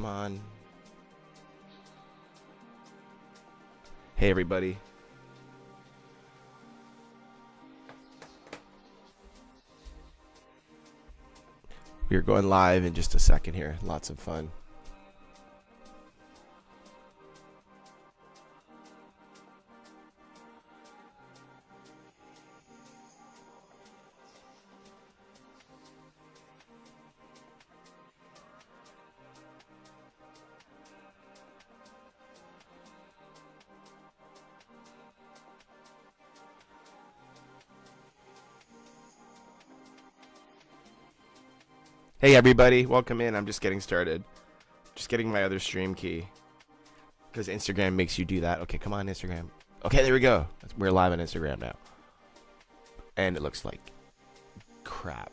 on. Hey, everybody. We're going live in just a second here. Lots of fun. Hey everybody, welcome in. I'm just getting started. Just getting my other stream key. Because Instagram makes you do that. Okay, come on, Instagram. Okay, there we go. We're live on Instagram now. And it looks like crap.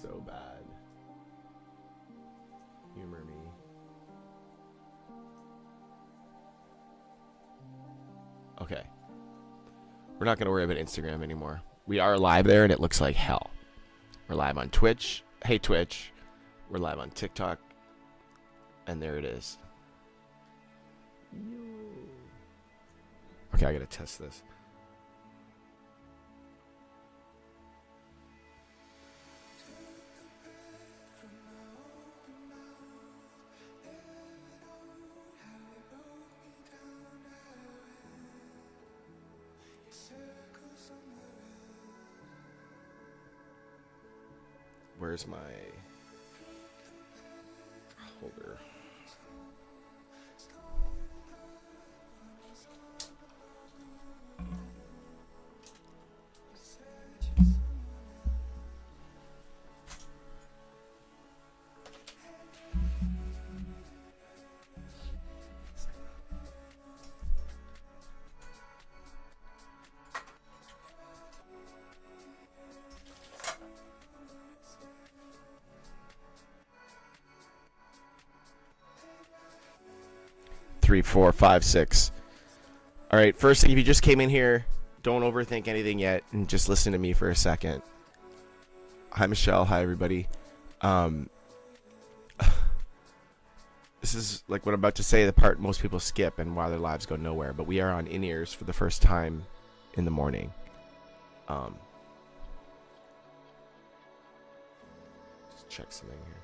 So bad. Humor me. Okay. We're not going to worry about Instagram anymore. We are live there, and it looks like hell. We're live on Twitch. Hey, Twitch. We're live on TikTok. And there it is. Okay, I got to test this. Where's my holder? Three, four, five, six. All right, first thing, if you just came in here, don't overthink anything yet and just listen to me for a second. Hi, Michelle. Hi, everybody. This is like what I'm about to say, the part most people skip and why their lives go nowhere, but we are on in-ears for the first time in the morning. Just check something here.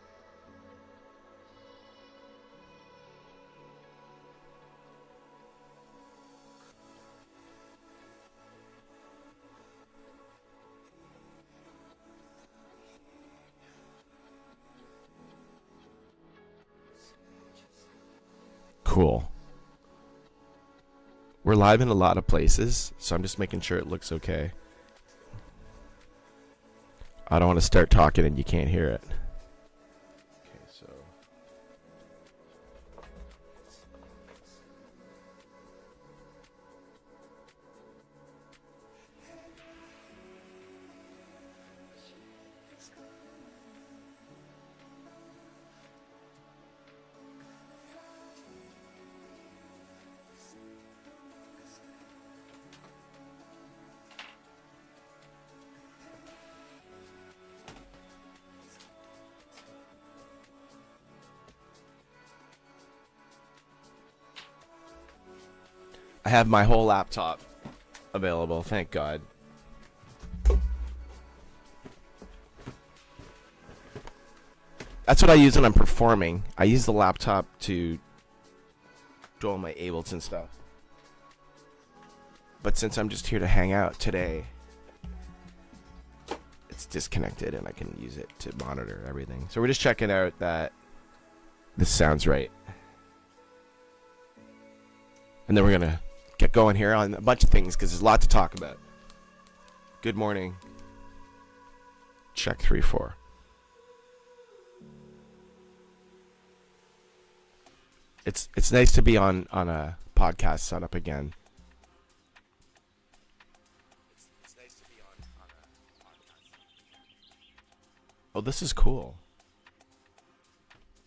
Cool. We're live in a lot of places, so I'm just making sure it looks okay. I don't want to start talking and you can't hear it. Okay, so I have my whole laptop available, thank God. That's what I use when I'm performing. I use the laptop to do all my Ableton stuff. But since I'm just here to hang out today, it's disconnected and I can use it to monitor everything. So we're just checking out that this sounds right. And then we're going to get going here on a bunch of things because there's a lot to talk about. Good morning. Check 3, 4. It's nice to be on a podcast setup again. It's nice to be on a podcast. Oh, this is cool.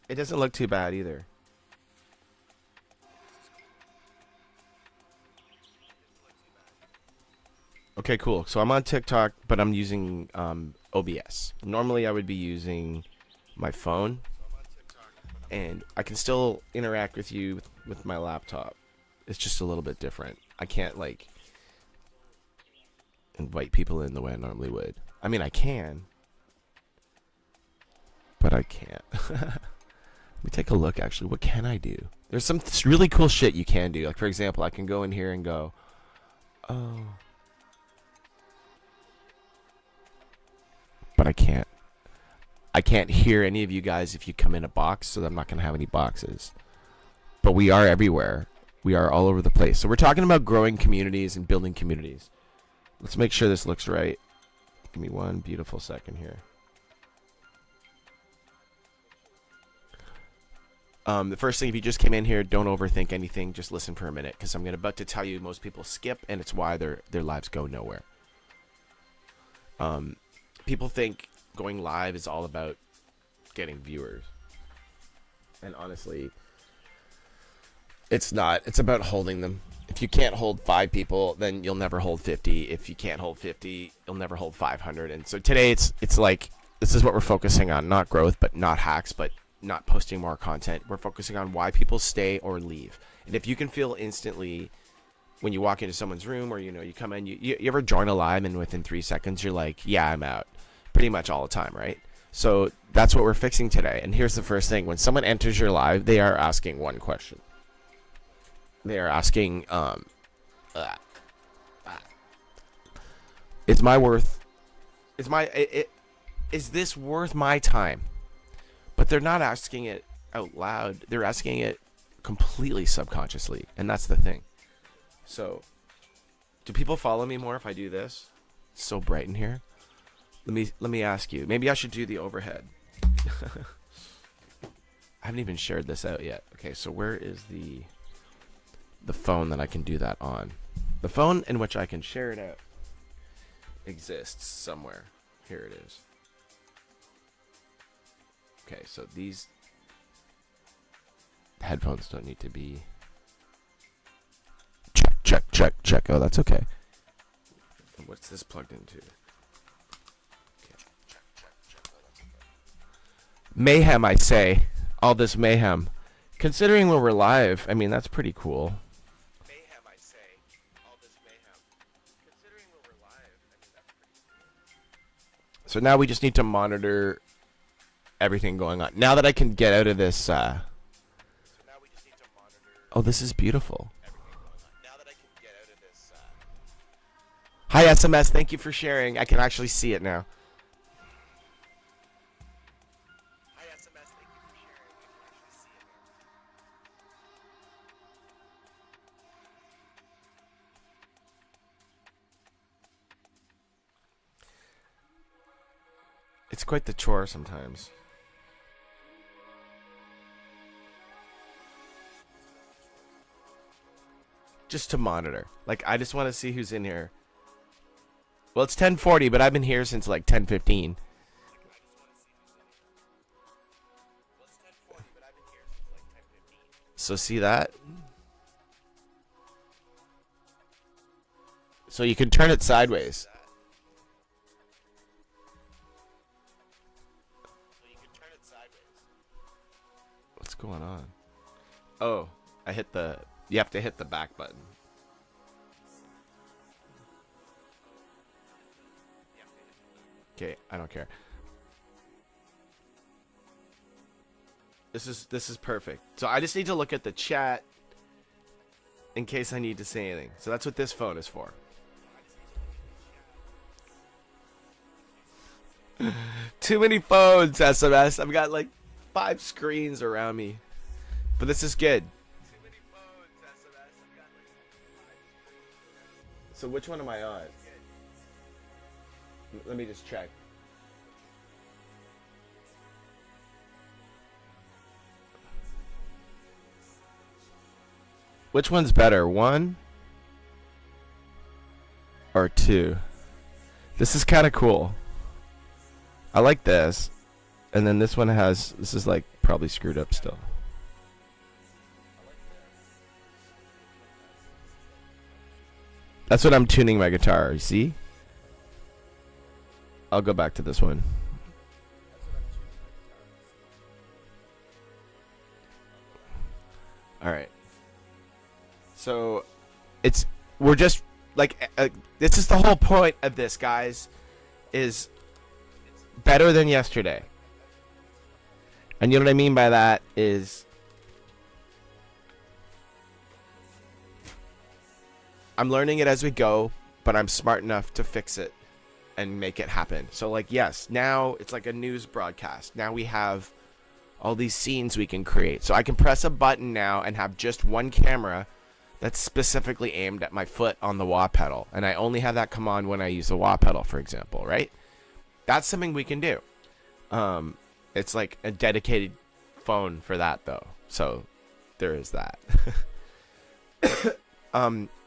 It doesn't look too bad either. Okay, cool. So I'm on TikTok, but I'm using OBS. Normally, I would be using my phone, and I can still interact with you with my laptop. It's just a little bit different. I can't like invite people in the way I normally would. I mean, I can, but I can't. Let me take a look, actually. What can I do? There's some really cool shit you can do. Like, for example, I can go in here and go, oh. But I can't. I can't hear any of you guys if you come in a box, so I'm not going to have any boxes. But we are everywhere. We are all over the place. So we're talking about growing communities and building communities. Let's make sure this looks right. Give me one beautiful second here. The first thing, if you just came in here, don't overthink anything. Just listen for a minute, because I'm about to tell you most people skip, and it's why their lives go nowhere. People think going live is all about getting viewers. And honestly, it's not. It's about holding them. If you can't hold 5 people, then you'll never hold 50. If you can't hold 50, you'll never hold 500. And so today it's like, this is what we're focusing on. Not growth, but not hacks, but not posting more content. We're focusing on why people stay or leave. And if you can feel instantly when you walk into someone's room, or you come in, you ever join a live and within 3 seconds you're like, yeah, I'm out. Pretty much all the time, right? So that's what we're fixing today. And here's the first thing. When someone enters your live, they are asking one question. They are asking, is this worth my time? But they're not asking it out loud. They're asking it completely subconsciously. And that's the thing. So, do people follow me more if I do this? It's so bright in here. Let me ask you. Maybe I should do the overhead. I haven't even shared this out yet. Okay, so where is the phone that I can do that on? The phone in which I can share it out exists somewhere. Here it is. Okay, so these headphones don't need to be... Check. Oh, that's okay. What's this plugged into? Mayhem, I say. All this mayhem. Considering when we're live, I mean, that's pretty cool. Mayhem, I say. All this mayhem. Considering when we're live, I mean, that's pretty cool. So now we just need to monitor everything going on. Now that I can get out of this, oh, this is beautiful. Hi, SMS. Thank you for sharing. I can actually see it now. Hi, SMS. Thank you for sharing. I can actually see it now. It's quite the chore sometimes. Just to monitor. Like, I just want to see who's in here. Well, it's 10:40, but I've been here since like 10:15. So see that? So you can turn it sideways. What's going on? Oh, you have to hit the back button. Okay, I don't care. This is perfect. So I just need to look at the chat in case I need to say anything. So that's what this phone is for. Too many phones, SMS. I've got like 5 screens around me. But this is good. Too many phones, SMS. I've got like 5 screens around me. So which one am I on? Let me just check. Which one's better, 1 or 2? This is kind of cool. I like this. And then this one this is like probably screwed up still. That's what I'm tuning my guitar. You see? I'll go back to this one. All right. So we're just like this is the whole point of this, guys, is better than yesterday. And you know what I mean by that is I'm learning it as we go, but I'm smart enough to fix it and make it happen. So like, yes, now it's like a news broadcast. Now we have all these scenes we can create. So I can press a button now and have just one camera that's specifically aimed at my foot on the wah pedal. And I only have that come on when I use the wah pedal, for example, right? That's something we can do. It's like a dedicated phone for that, though. So there is that.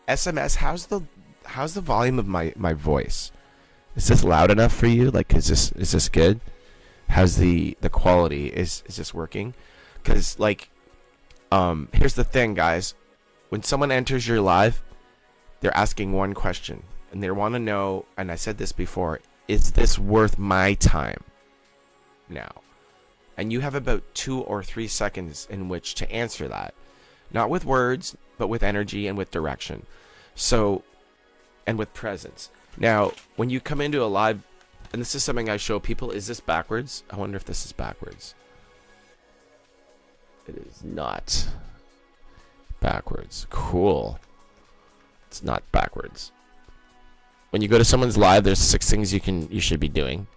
SMS, how's the volume of my voice? Is this loud enough for you? Like, is this good? How's the quality? Is this working? Because like, here's the thing, guys. When someone enters your live, they're asking one question, and they want to know. And I said this before: is this worth my time? Now, and you have about 2 or 3 seconds in which to answer that, not with words, but with energy and with direction. So, and with presence. Now, when you come into a live, and this is something I show people, is this backwards? I wonder if this is backwards. It is not backwards. Cool. It's not backwards. When you go to someone's live, there's 6 things you should be doing.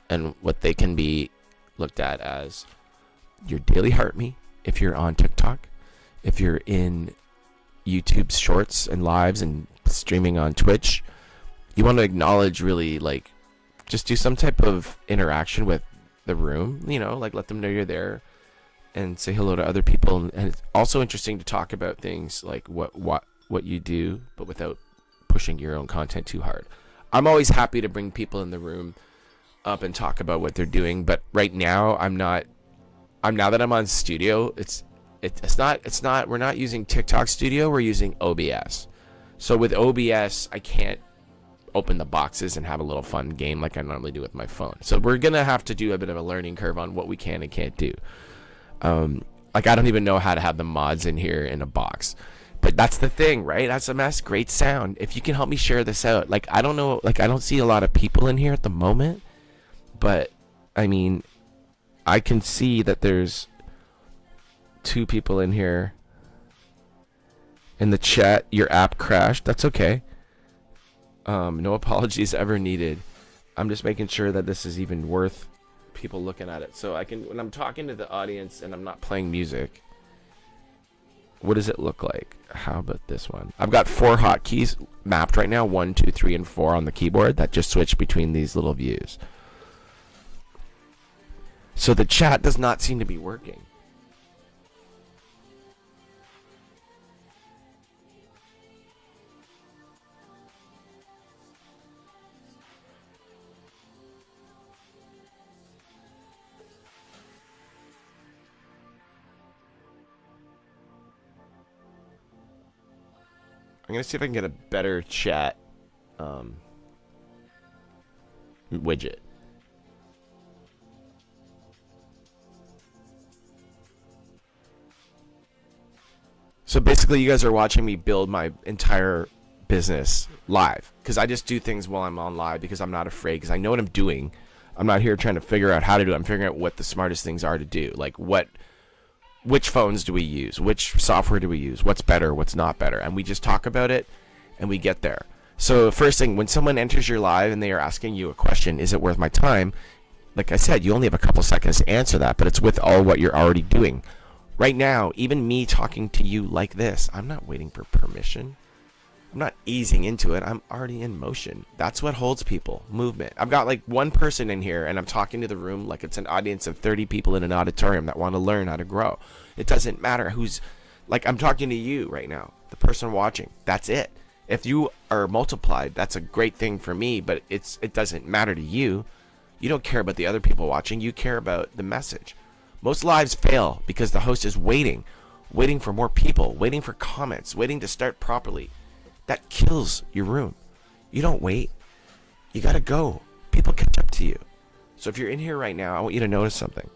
And what they can be looked at as your daily heartbeat if you're on TikTok, if you're in YouTube shorts and lives and streaming on Twitch, you want to acknowledge, really, like, just do some type of interaction with the room, you know, like let them know you're there and say hello to other people. And it's also interesting to talk about things like what you do, but without pushing your own content too hard. I'm always happy to bring people in the room up and talk about what they're doing, but right now now that I'm on studio, it's not we're not using TikTok Studio, we're using OBS. So with OBS, I can't open the boxes and have a little fun game like I normally do with my phone. So we're gonna have to do a bit of a learning curve on what we can and can't do. Like, I don't even know how to have the mods in here in a box. But that's the thing, right? That's a mess. Great sound. If you can help me share this out. Like, I don't know, like, I don't see a lot of people in here at the moment. But, I mean, I can see that there's 2 people in here. In the chat, your app crashed. That's okay. No apologies ever needed. I'm just making sure that this is even worth people looking at it. So I can, when I'm talking to the audience and I'm not playing music, what does it look like? How about this one? I've got 4 hotkeys mapped right now, 1, 2, 3, and 4 on the keyboard that just switch between these little views. So the chat does not seem to be working. I'm going to see if I can get a better chat widget. So basically, you guys are watching me build my entire business live, because I just do things while I'm on live because I'm not afraid, because I know what I'm doing. I'm not here trying to figure out how to do it. I'm figuring out what the smartest things are to do. Like, which phones do we use? Which software do we use? What's better? What's not better? And we just talk about it, and we get there. So first thing, when someone enters your live and they are asking you a question, is it worth my time? Like I said, you only have a couple seconds to answer that, but it's with all what you're already doing. Right now, even me talking to you like this, I'm not waiting for permission. I'm not easing into it. I'm already in motion. That's what holds people. Movement. I've got like 1 person in here, and I'm talking to the room like it's an audience of 30 people in an auditorium that want to learn how to grow. It doesn't matter who's, like, I'm talking to you right now, the person watching. That's it. If you are multiplied, that's a great thing for me, but it doesn't matter to you. You don't care about the other people watching. You care about the message. Most lives fail because the host is waiting for more people, waiting for comments, waiting to start properly. that kills your room. You don't wait. You gotta go. People catch up to you. So if you're in here right now, I want you to notice something.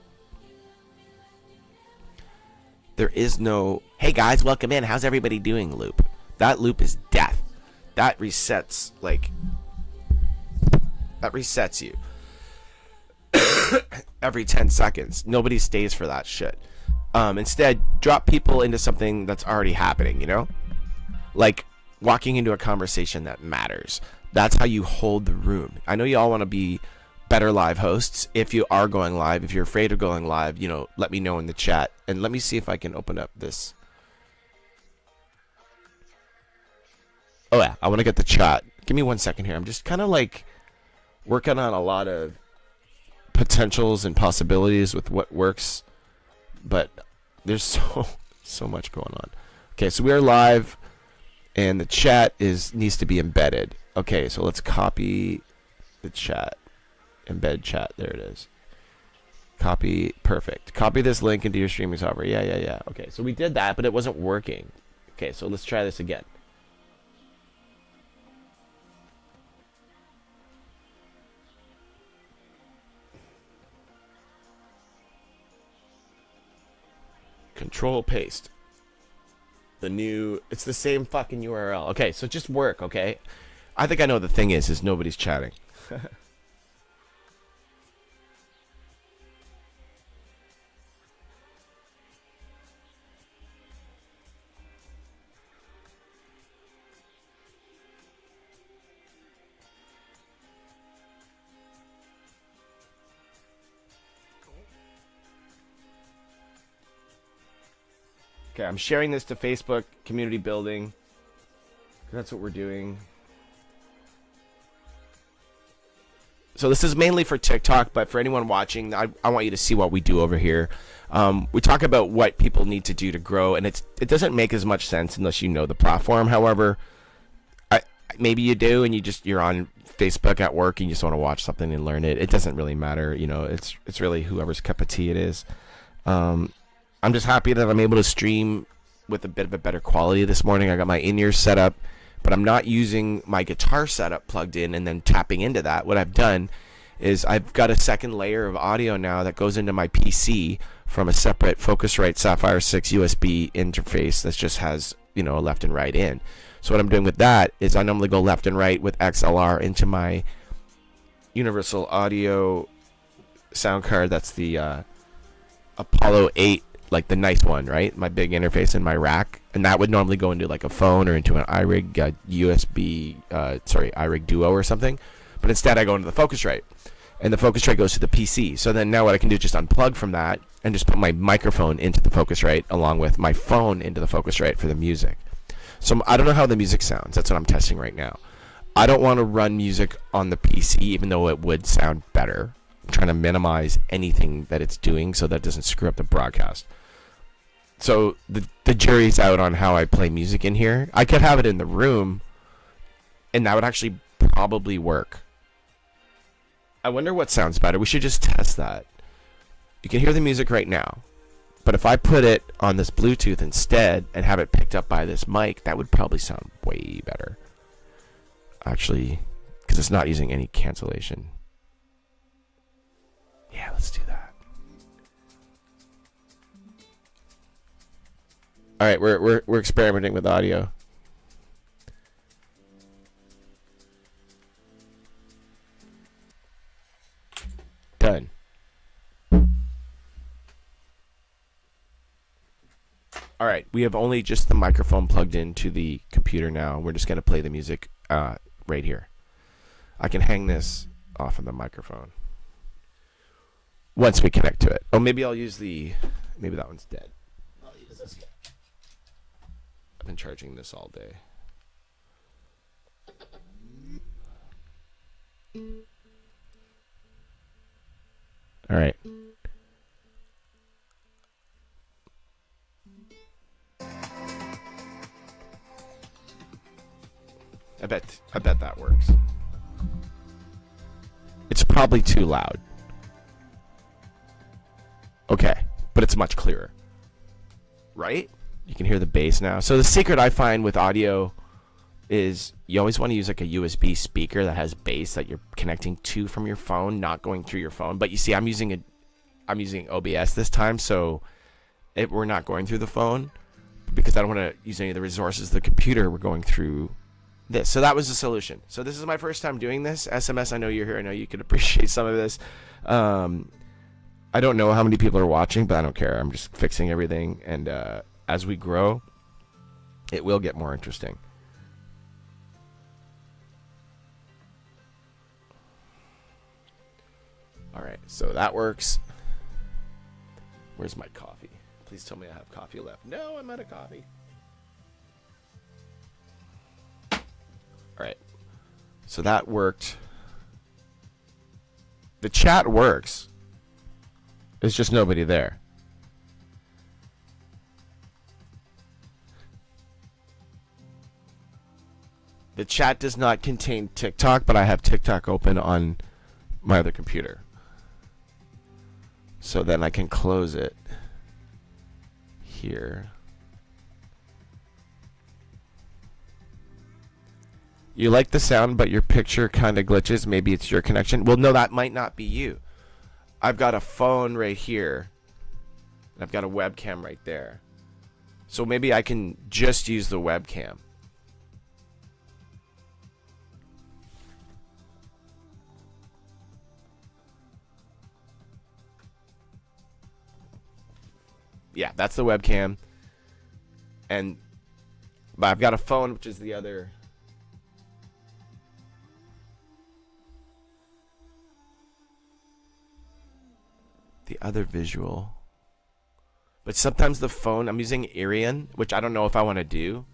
There is no, hey guys, welcome in, how's everybody doing loop. That loop is death. That resets, like, that resets you. Every 10 seconds. Nobody stays for that shit. Instead, drop people into something that's already happening, you know? Like walking into a conversation that matters. That's how you hold the room. I know you all want to be better live hosts. If you are going live, if you're afraid of going live, you know, let me know in the chat. And let me see if I can open up this. Oh yeah, I want to get the chat. Give me 1 second here. I'm just kind of like working on a lot of potentials and possibilities with what works, but there's so much going on. Okay, so we are live, and the chat needs to be embedded. Okay, so let's copy the chat, embed chat. There it is. Copy, perfect. Copy this link into your streaming software. Yeah. Okay, so we did that, but it wasn't working. Okay, so let's try this again. Control paste. It's the same fucking URL. Okay, so just work, okay? I think I know what the thing is nobody's chatting. Okay, I'm sharing this to Facebook, community building. That's what we're doing. So this is mainly for TikTok, but for anyone watching, I want you to see what we do over here. We talk about what people need to do to grow, and it doesn't make as much sense unless you know the platform. However, maybe you do, and you're on Facebook at work and you just want to watch something and learn it. It doesn't really matter, you know. It's really whoever's cup of tea it is. I'm just happy that I'm able to stream with a bit of a better quality this morning. I got my in-ears set up, but I'm not using my guitar setup plugged in and then tapping into that. What I've done is I've got a second layer of audio now that goes into my PC from a separate Focusrite Sapphire 6 USB interface that just has, you know, a left and right in. So what I'm doing with that is I normally go left and right with XLR into my Universal Audio sound card. That's the Apollo 8, like the nice one, right? My big interface in my rack, and that would normally go into like a phone or into an iRig iRig Duo or something. But instead, I go into the Focusrite, and the Focusrite goes to the PC. So then now what I can do is just unplug from that and just put my microphone into the Focusrite along with my phone into the Focusrite for the music. So I don't know how the music sounds. That's what I'm testing right now. I don't want to run music on the PC, even though it would sound better. I'm trying to minimize anything that it's doing so that it doesn't screw up the broadcast. So the jury's out on how I play music in here. I could have it in the room, and that would actually probably work. I wonder what sounds better. We should just test that. You can hear the music right now, but if I put it on this Bluetooth instead and have it picked up by this mic, that would probably sound way better. Actually, because it's not using any cancellation. Yeah, let's do that. All right, we're experimenting with audio. Done. All right, we have only just the microphone plugged into the computer now. We're just going to play the music right here. I can hang this off of the microphone once we connect to it. Oh, maybe I'll use maybe that one's dead. I'll use this guy. I've been charging this all day. All right. I bet that works. It's probably too loud. Okay, but it's much clearer. Right? You can hear the bass now. So the secret I find with audio is you always want to use like a USB speaker that has bass that you're connecting to from your phone, not going through your phone. But you see, I'm using OBS this time, so we're not going through the phone because I don't want to use any of the resources of the computer. We're going through this. So that was the solution. So this is my first time doing this. SMS, I know you're here. I know you could appreciate some of this. I don't know how many people are watching, but I don't care. I'm just fixing everything. And as we grow, it will get more interesting. All right, so that works. Where's my coffee? Please tell me I have coffee left. No, I'm out of coffee. All right, so that worked. The chat works. There's just nobody there. The chat does not contain TikTok, but I have TikTok open on my other computer. So then I can close it here. You like the sound, but your picture kind of glitches. Maybe it's your connection. Well, no, that might not be you. I've got a phone right here. I've got a webcam right there. So maybe I can just use the webcam. Yeah, that's the webcam. But I've got a phone, which is the other. The other visual. But sometimes the phone, I'm using Irion, which I don't know if I want to do.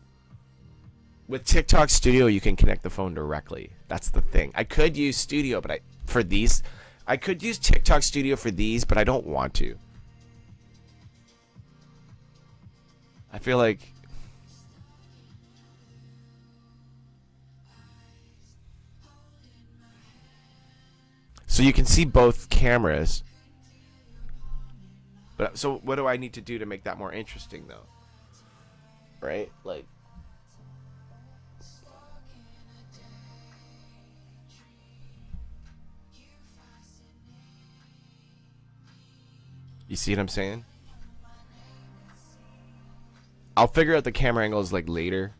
With TikTok Studio, you can connect the phone directly. That's the thing. I could use Studio, but I could use TikTok Studio for these, but I don't want to. I feel like so you can see both cameras. But so what do I need to do to make that more interesting though? Right? Like you see what I'm saying? I'll figure out the camera angles like later.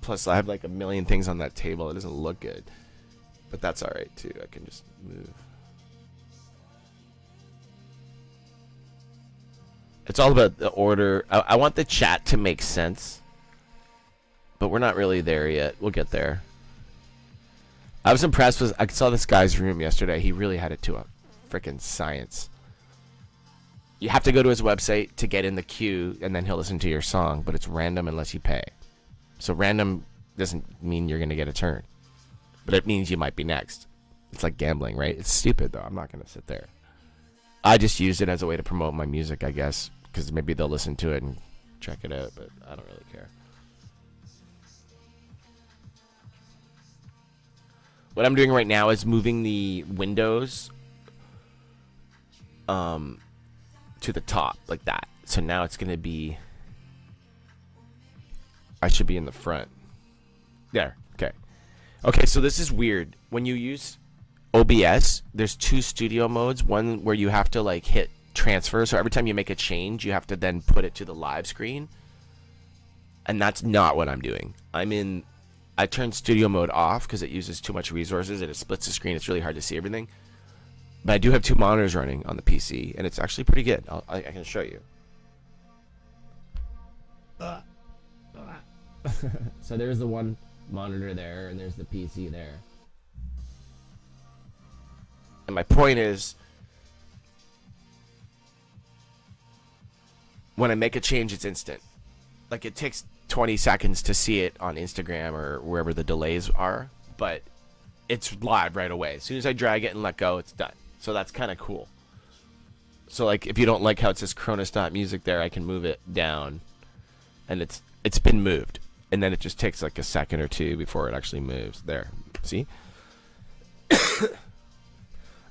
Plus I have like a million things on that table. It doesn't look good. But that's alright too. I can just move. It's all about the order. I want the chat to make sense. But we're not really there yet. We'll get there. I was impressed with I saw this guy's room yesterday. He really had it to a freaking science. You have to go to his website to get in the queue, and then he'll listen to your song, but it's random unless you pay. So random doesn't mean you're going to get a turn, but it means you might be next. It's like gambling, right? It's stupid, though. I'm not going to sit there. I just used it as a way to promote my music, I guess, because maybe they'll listen to it and check it out, but I don't really care. What I'm doing right now is moving the windows to the top like that. So now it's going to be I should be in the front. There. Okay. Okay, so this is weird. When you use OBS, there's two studio modes. One where you have to like hit transfer. So every time you make a change, you have to then put it to the live screen. And that's not what I'm doing. I turned studio mode off because it uses too much resources and it splits the screen. It's really hard to see everything. But I do have two monitors running on the PC, and it's actually pretty good. I can show you. So there's the one monitor there, and there's the PC there. And my point is, when I make a change, it's instant. Like, it takes 20 seconds to see it on Instagram or wherever the delays are, but it's live right away. As soon as I drag it and let go, it's done. So that's kind of cool. So like if you don't like how it says KRONIS.music there, I can move it down and it's been moved. And then it just takes like a second or two before it actually moves. There. See?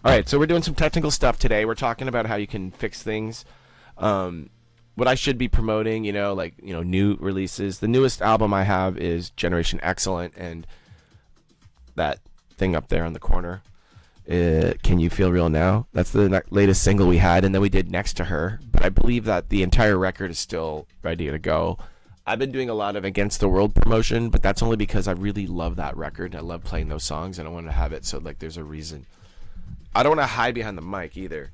Alright, so we're doing some technical stuff today. We're talking about how you can fix things. what I should be promoting, like, new releases. The newest album I have is Generation Excellent, and that thing up there on the corner, Can You Feel Real Now? That's the latest single we had, and then we did Next to Her. But I believe that the entire record is still ready to go. I've been doing a lot of Against the World promotion, but that's only because I really love that record. I love playing those songs, and I want to have it so like there's a reason. I don't want to hide behind the mic either.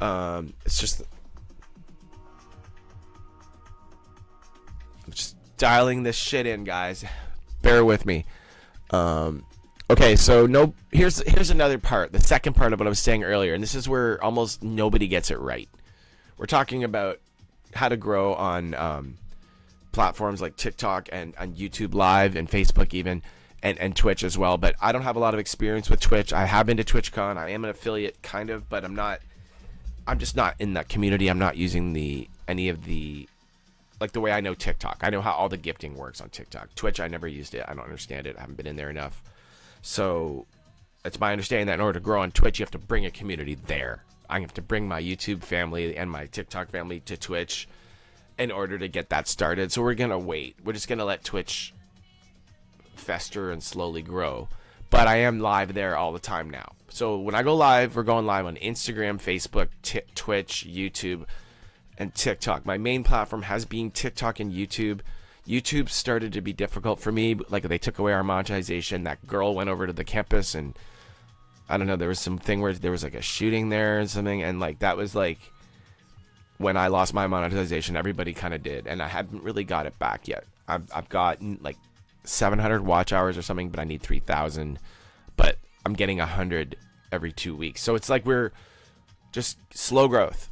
It's just I'm just dialing this shit in, guys. Bear with me. Okay, so here's another part, the second part of what I was saying earlier, and this is where almost nobody gets it right. We're talking about how to grow on platforms like TikTok and on YouTube Live and Facebook even, and Twitch as well. But I don't have a lot of experience with Twitch. I have been to TwitchCon. I am an affiliate, kind of, but I'm just not in that community. I'm not using any of the like the way I know TikTok. I know how all the gifting works on TikTok. Twitch, I never used it. I don't understand it. I haven't been in there enough. So it's my understanding that in order to grow on Twitch, you have to bring a community there. I have to bring my YouTube family and my TikTok family to Twitch in order to get that started. So we're going to wait. We're just going to let Twitch fester and slowly grow. But I am live there all the time now. So when I go live, we're going live on Instagram, Facebook, Twitch, YouTube, and TikTok. My main platform has been TikTok and YouTube. YouTube started to be difficult for me. Like, they took away our monetization. That girl went over to the campus, and I don't know, there was some thing where there was like a shooting there and something, and like that was like when I lost my monetization. Everybody kind of did, and I haven't really got it back yet. I've gotten like 700 watch hours or something, but I need 3,000. But I'm getting 100 every 2 weeks, so it's like we're just slow growth.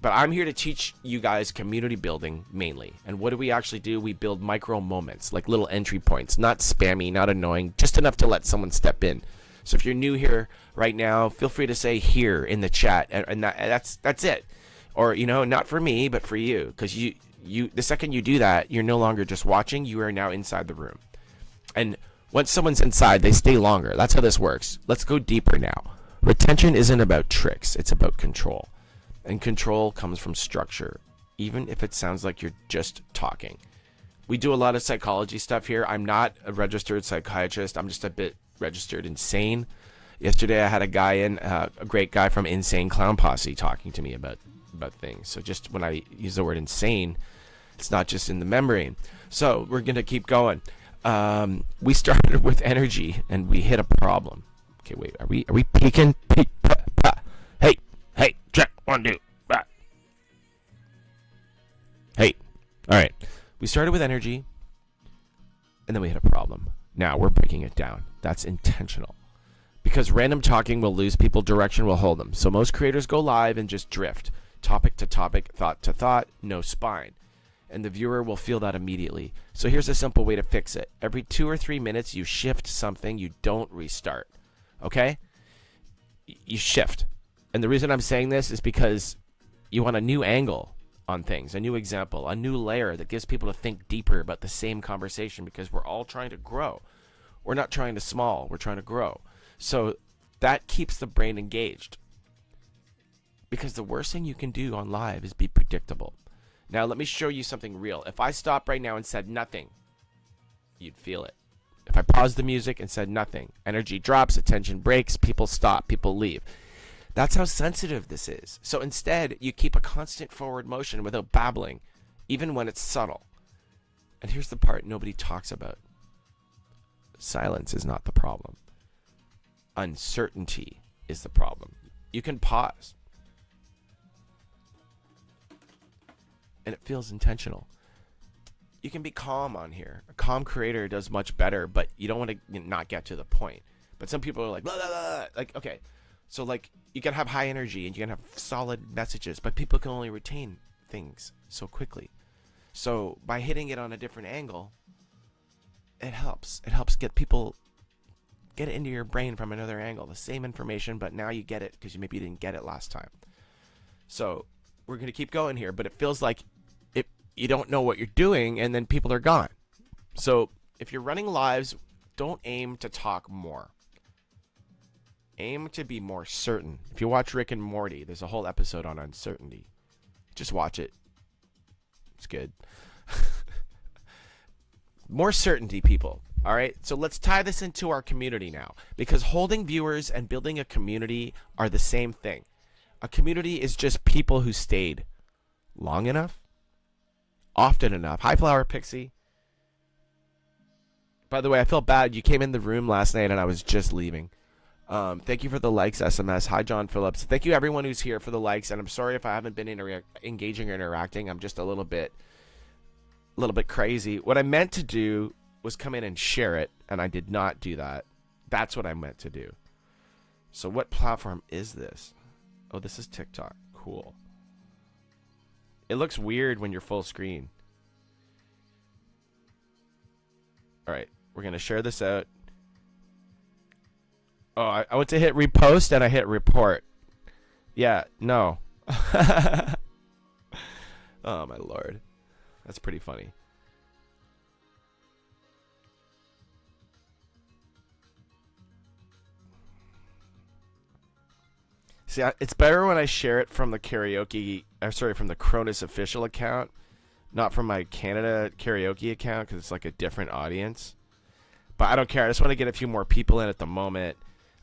But I'm here to teach you guys community building mainly. And what do we actually do? We build micro moments, like little entry points, not spammy, not annoying, just enough to let someone step in. So if you're new here right now, feel free to say here in the chat, and that's it. Or, not for me, but for you, because you the second you do that, you're no longer just watching, you are now inside the room. And once someone's inside, they stay longer. That's how this works. Let's go deeper now. Retention isn't about tricks, it's about control. And control comes from structure, even if it sounds like you're just talking. We do a lot of psychology stuff here. I'm not a registered psychiatrist. I'm just a bit registered insane. Yesterday I had a guy a great guy from Insane Clown Posse talking to me about things. So just when I use the word insane, it's not just in the membrane. So we're going to keep going. We started with energy and we hit a problem. Okay, wait, are we peaking? Hey, check, 1, 2, back. Hey, all right. We started with energy, and then we hit a problem. Now we're breaking it down. That's intentional. Because random talking will lose people, direction will hold them. So most creators go live and just drift. Topic to topic, thought to thought, no spine. And the viewer will feel that immediately. So here's a simple way to fix it. Every 2 or 3 minutes, you shift something. You don't restart. Okay? You shift. And the reason I'm saying this is because you want a new angle on things, a new example, a new layer that gives people to think deeper about the same conversation, because we're all trying to grow. We're not trying to small, we're trying to grow. So that keeps the brain engaged. Because the worst thing you can do on live is be predictable. Now let me show you something real. If I stopped right now and said nothing, you'd feel it. If I paused the music and said nothing, energy drops, attention breaks, people stop, people leave. That's how sensitive this is. So instead, you keep a constant forward motion without babbling, even when it's subtle. And here's the part nobody talks about. Silence is not the problem. Uncertainty is the problem. You can pause. And it feels intentional. You can be calm on here. A calm creator does much better, but you don't want to not get to the point. But some people are like, blah, blah, blah. Like, okay. So, like, you can have high energy and you can have solid messages, but people can only retain things so quickly. So, by hitting it on a different angle, it helps. It helps get it into your brain from another angle. The same information, but now you get it because maybe you didn't get it last time. So, we're going to keep going here, but it feels like you don't know what you're doing and then people are gone. So, if you're running lives, don't aim to talk more. Aim to be more certain. If you watch Rick and Morty, there's a whole episode on uncertainty. Just watch it. It's good. More certainty, people. All right, so let's tie this into our community now, because holding viewers and building a community are the same thing. A community is just people who stayed long enough, often enough. Hi, Flower Pixie. By the way, I felt bad. You came in the room last night and I was just leaving. Thank you for the likes, SMS. Hi, John Phillips. Thank you, everyone who's here, for the likes. And I'm sorry if I haven't been engaging or interacting. I'm just a little bit crazy. What I meant to do was come in and share it, and I did not do that. That's what I meant to do. So what platform is this? Oh, this is TikTok. Cool. It looks weird when you're full screen. All right, we're going to share this out. Oh, I went to hit repost and I hit report. Yeah, no. Oh, my Lord. That's pretty funny. See, it's better when I share it from the from the KRONISofficial account, not from my Canada karaoke account, because it's like a different audience. But I don't care. I just want to get a few more people in at the moment.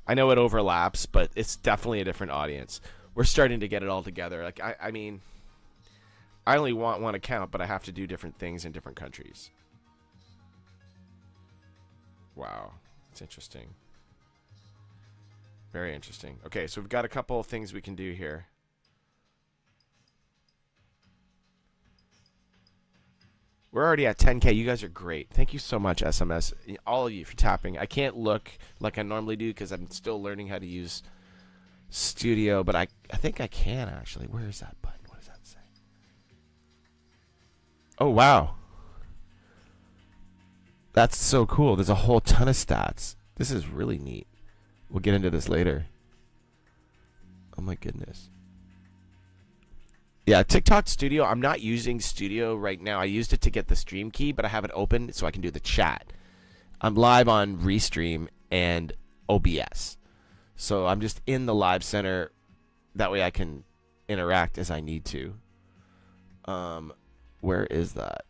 I know it overlaps, but it's definitely a different audience. We're starting to get it all together. Like, I mean, I only want one account, but I have to do different things in different countries. Wow. It's interesting. Very interesting. Okay, so we've got a couple of things we can do here. We're already at 10K. You guys are great. Thank you so much, SMS. All of you for tapping. I can't look like I normally do because I'm still learning how to use Studio, but I think I can, actually. Where is that button? What does that say? Oh, wow. That's so cool. There's a whole ton of stats. This is really neat. We'll get into this later. Oh, my goodness. Yeah, TikTok Studio. I'm not using Studio right now. I used it to get the stream key, but I have it open so I can do the chat. I'm live on Restream and OBS. So I'm just in the live center. That way I can interact as I need to. Where is that?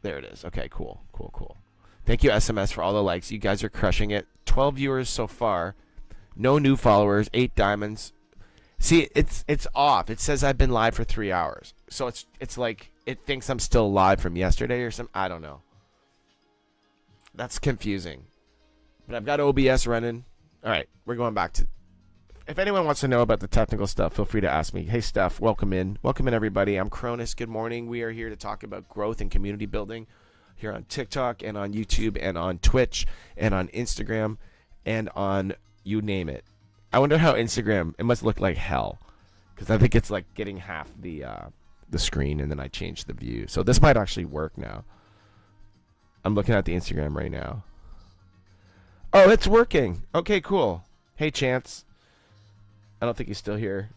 There it is. Okay, cool. Cool, cool. Thank you, SMS, for all the likes. You guys are crushing it. 12 viewers so far. No new followers. 8 diamonds. See, it's off. It says I've been live for 3 hours. So it's like it thinks I'm still live from yesterday or something. I don't know. That's confusing. But I've got OBS running. All right, we're going back to... If anyone wants to know about the technical stuff, feel free to ask me. Hey, Steph, welcome in. Welcome in, everybody. I'm Kronis. Good morning. We are here to talk about growth and community building here on TikTok and on YouTube and on Twitch and on Instagram and on you name it. I wonder how Instagram, it must look like hell, because I think it's like getting half the screen, and then I changed the view. So this might actually work now. I'm looking at the Instagram right now. Oh, it's working. Okay, cool. Hey, Chance. I don't think he's still here.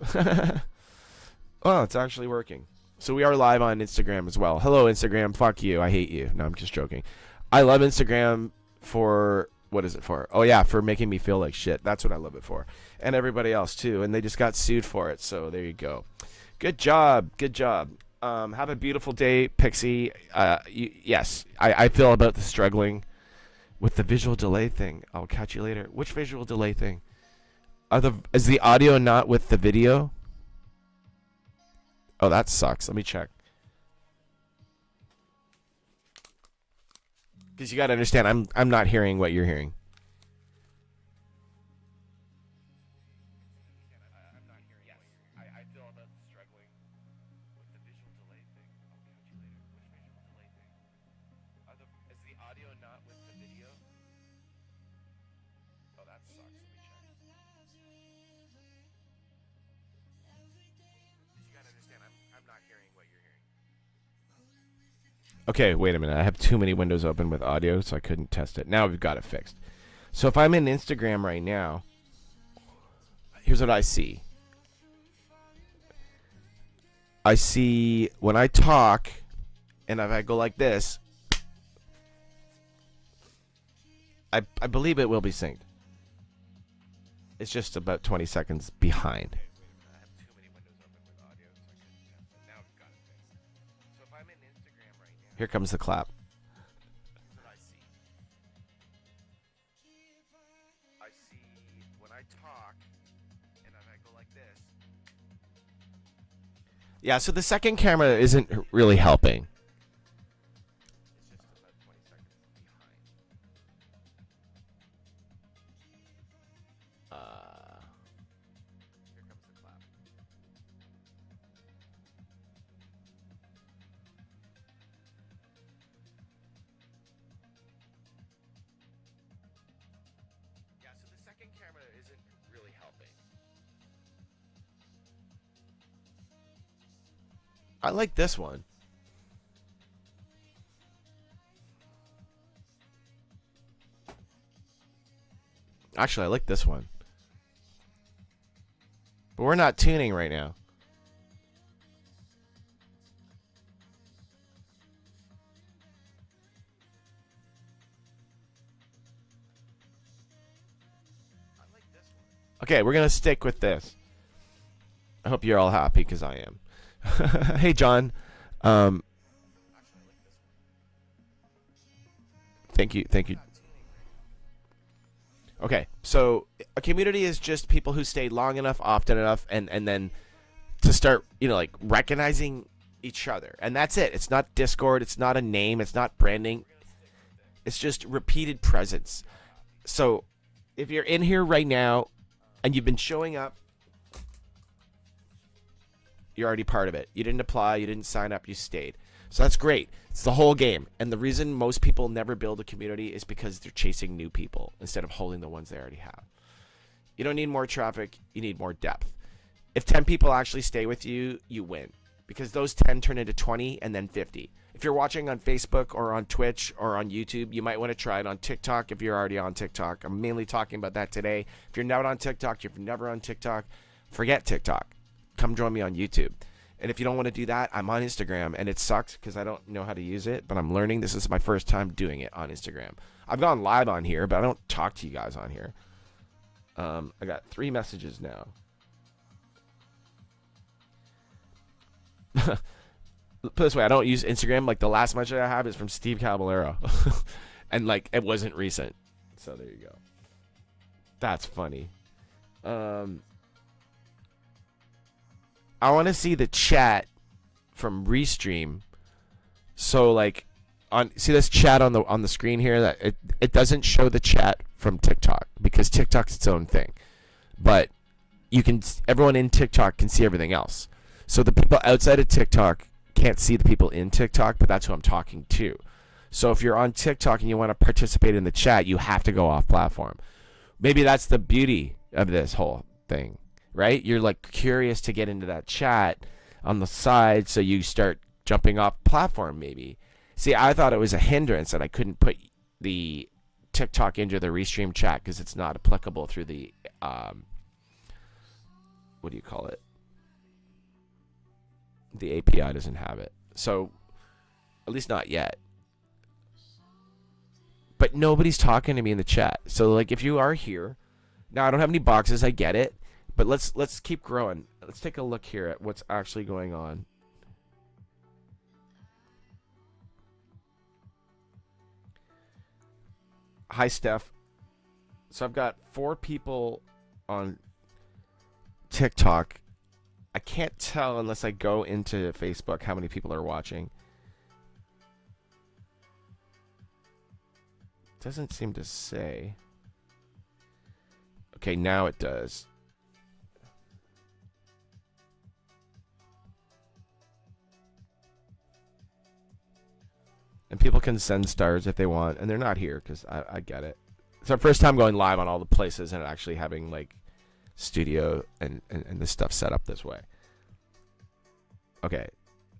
Oh, it's actually working. So we are live on Instagram as well. Hello, Instagram. Fuck you. I hate you. No, I'm just joking. I love Instagram for... What is it for? Oh, yeah, for making me feel like shit. That's what I love it for. And everybody else, too. And they just got sued for it. So there you go. Good job. Good job. Have a beautiful day, Pixie. Yes, I feel about the struggling with the visual delay thing. I'll catch you later. Which visual delay thing? Is the audio not with the video? Oh, that sucks. Let me check. Because you got to understand, I'm not hearing what you're hearing. I feel about struggling with the visual delay thing. I'll catch you later. Which visual delay thing? Is the audio not with the video? Oh, that sucks. Let me check. You got to understand, I'm not hearing what you're hearing. Okay, wait a minute. I have too many windows open with audio, so I couldn't test it. Now we've got it fixed. So if I'm in Instagram right now, here's what I see. I see when I talk, and if I go like this, I believe it will be synced. It's just about 20 seconds behind. I have too many windows open with audio, so I couldn't test it. Now we've got it fixed. So if I'm in Here comes the clap. I see when I talk, and then I go like this. Yeah, so the second camera isn't really helping. It's just about 20 seconds behind. Here comes the clap. Yeah, so the second camera isn't really helping. I like this one. Actually, I like this one. But we're not tuning right now. Okay, we're going to stick with this. I hope you're all happy because I am. Hey, John. Thank you. Thank you. Okay, so a community is just people who stay long enough, often enough, and then to start, like recognizing each other. And that's it. It's not Discord. It's not a name. It's not branding. It's just repeated presence. So if you're in here right now and you've been showing up, you're already part of it. You didn't apply. You didn't sign up. You stayed. So that's great. It's the whole game. And the reason most people never build a community is because they're chasing new people instead of holding the ones they already have. You don't need more traffic. You need more depth. If 10 people actually stay with you, you win. Because those 10 turn into 20 and then 50. If you're watching on Facebook or on Twitch or on YouTube, you might want to try it on TikTok if you're already on TikTok. I'm mainly talking about that today. If you're not on TikTok, if you're never on TikTok, forget TikTok. Come join me on YouTube. And if you don't want to do that, I'm on Instagram, and it sucks because I don't know how to use it, but I'm learning. This is my first time doing it on Instagram. I've gone live on here, but I don't talk to you guys on here. I got 3 messages now. Put it this way, I don't use Instagram. Like, the last message I have is from Steve Caballero. And, like, it wasn't recent. So there you go. That's funny. I want to see the chat from Restream. So like, see this chat on the screen here, that it doesn't show the chat from TikTok because TikTok's its own thing. But everyone in TikTok can see everything else. So the people outside of TikTok can't see the people in TikTok, but that's who I'm talking to. So if you're on TikTok and you want to participate in the chat, you have to go off platform. Maybe that's the beauty of this whole thing. Right? You're like curious to get into that chat on the side, so you start jumping off platform maybe. See, I thought it was a hindrance that I couldn't put the TikTok into the Restream chat because it's not applicable through the, what do you call it? The API doesn't have it. So, at least not yet. But nobody's talking to me in the chat. So, like, if you are here, now I don't have any boxes, I get it. But let's keep growing. Let's take a look here at what's actually going on. Hi, Steph. So I've got 4 people on TikTok. I can't tell unless I go into Facebook how many people are watching. Doesn't seem to say. Okay, now it does. And people can send stars if they want, and they're not here because I get it. It's our first time going live on all the places and actually having like studio and this stuff set up this way. Okay,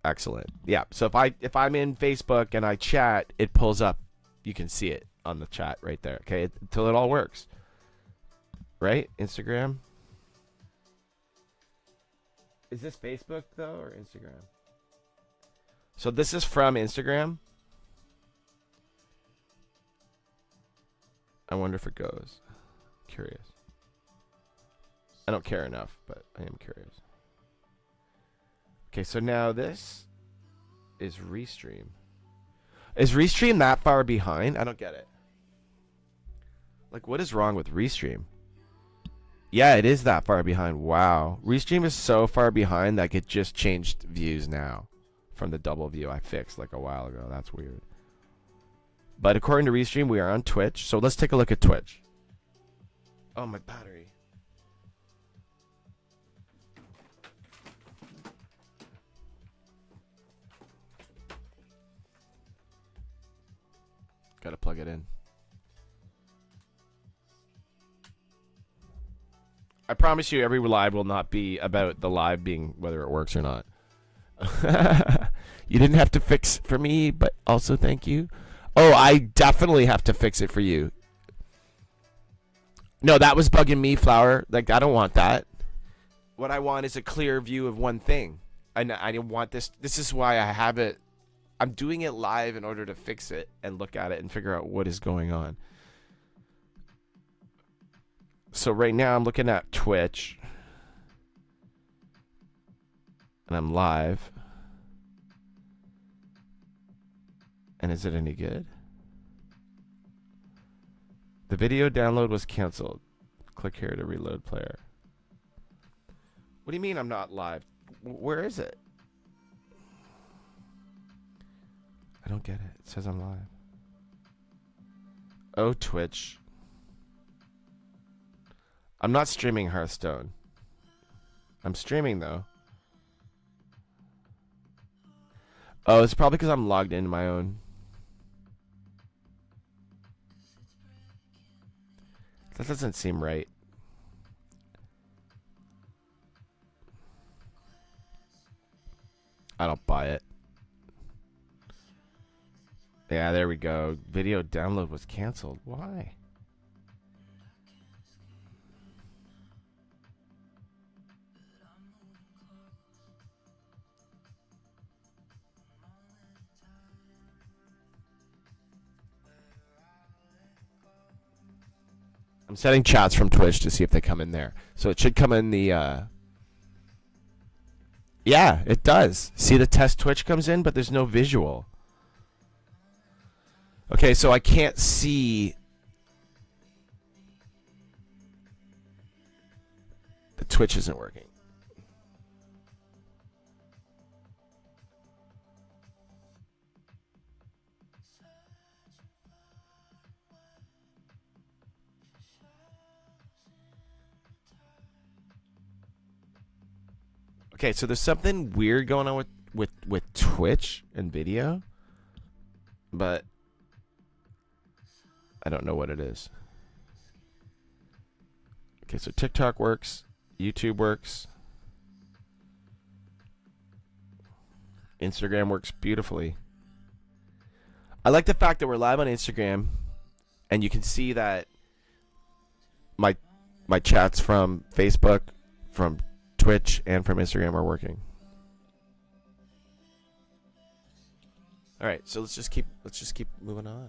excellent. Yeah, so if I'm in Facebook and I chat, it pulls up. You can see it on the chat right there. Okay, until it all works. Right? Instagram. Is this Facebook though or Instagram? So this is from Instagram. I wonder if it goes. Curious. I don't care enough, but I am curious. Okay, so now this is Restream. Is Restream that far behind? I don't get it. Like, what is wrong with Restream? Yeah, it is that far behind. Wow. Restream is so far behind that it just changed views now from the double view I fixed like a while ago. That's weird. But according to Restream, we are on Twitch. So let's take a look at Twitch. Oh, my battery. Gotta plug it in. I promise you every live will not be about the live being whether it works or not. You didn't have to fix for me, but also thank you. Oh, I definitely have to fix it for you. No, that was bugging me, Flower. Like, I don't want that. What I want is a clear view of one thing. I didn't want this. This is why I have it. I'm doing it live in order to fix it and look at it and figure out what is going on. So right now I'm looking at Twitch. And I'm live. And is it any good? The video download was canceled. Click here to reload player. What do you mean I'm not live? Where is it? I don't get it. It says I'm live. Oh, Twitch. I'm not streaming Hearthstone. I'm streaming, though. Oh, it's probably because I'm logged into my own. That doesn't seem right. I don't buy it. Yeah, there we go. Video download was canceled. Why? I'm setting chats from Twitch to see if they come in there. So it should come in the... Yeah, it does. See, the test Twitch comes in, but there's no visual. Okay, so I can't see... The Twitch isn't working. Okay, so there's something weird going on with Twitch and video, but I don't know what it is. Okay, so TikTok works, YouTube works, Instagram works beautifully. I like the fact that we're live on Instagram, and you can see that my chats from Facebook, from Twitch, and from Instagram are working. All right, so let's just keep moving on.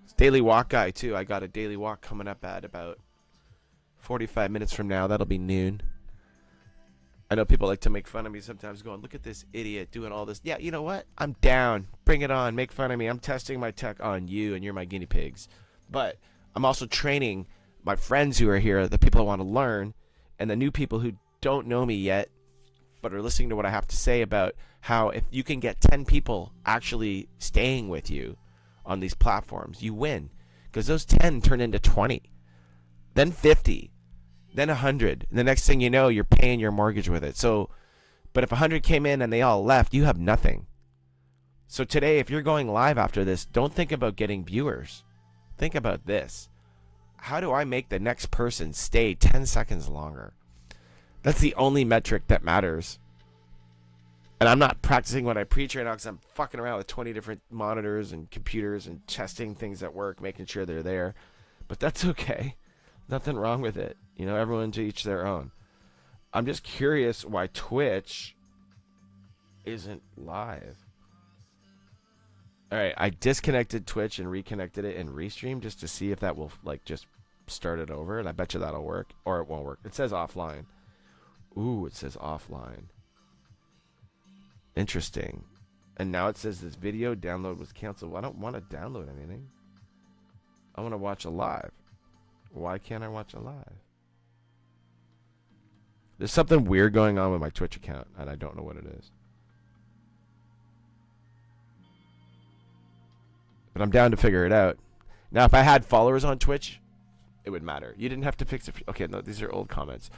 It's daily walk guy too. I got a daily walk coming up at about 45 minutes from now. That'll be noon. I know people like to make fun of me sometimes, going, "Look at this idiot doing all this." Yeah, you know what? I'm down. Bring it on. Make fun of me. I'm testing my tech on you, and you're my guinea pigs. But I'm also training my friends who are here, the people I want to learn, and the new people who don't know me yet but are listening to what I have to say about how if you can get 10 people actually staying with you on these platforms, you win. Because those 10 turn into 20, then 50, then 100. And the next thing you know, you're paying your mortgage with it. So, but if 100 came in and they all left, you have nothing. So today, if you're going live after this, don't think about getting viewers. Think about this. How do I make the next person stay 10 seconds longer? That's the only metric that matters. And I'm not practicing what I preach right now because I'm fucking around with 20 different monitors and computers and testing things at work, making sure they're there. But that's okay. Nothing wrong with it. You know, everyone to each their own. I'm just curious why Twitch isn't live. All right, I disconnected Twitch and reconnected it in Restream just to see if that will like just start it over, and I bet you that'll work, or it won't work. It says offline. Ooh, it says offline. Interesting. And now it says this video download was canceled. Well, I don't want to download anything. I want to watch a live. Why can't I watch a live? There's something weird going on with my Twitch account, and I don't know what it is. But I'm down to figure it out. Now, if I had followers on Twitch, it would matter. You didn't have to fix it. Okay, no, these are old comments.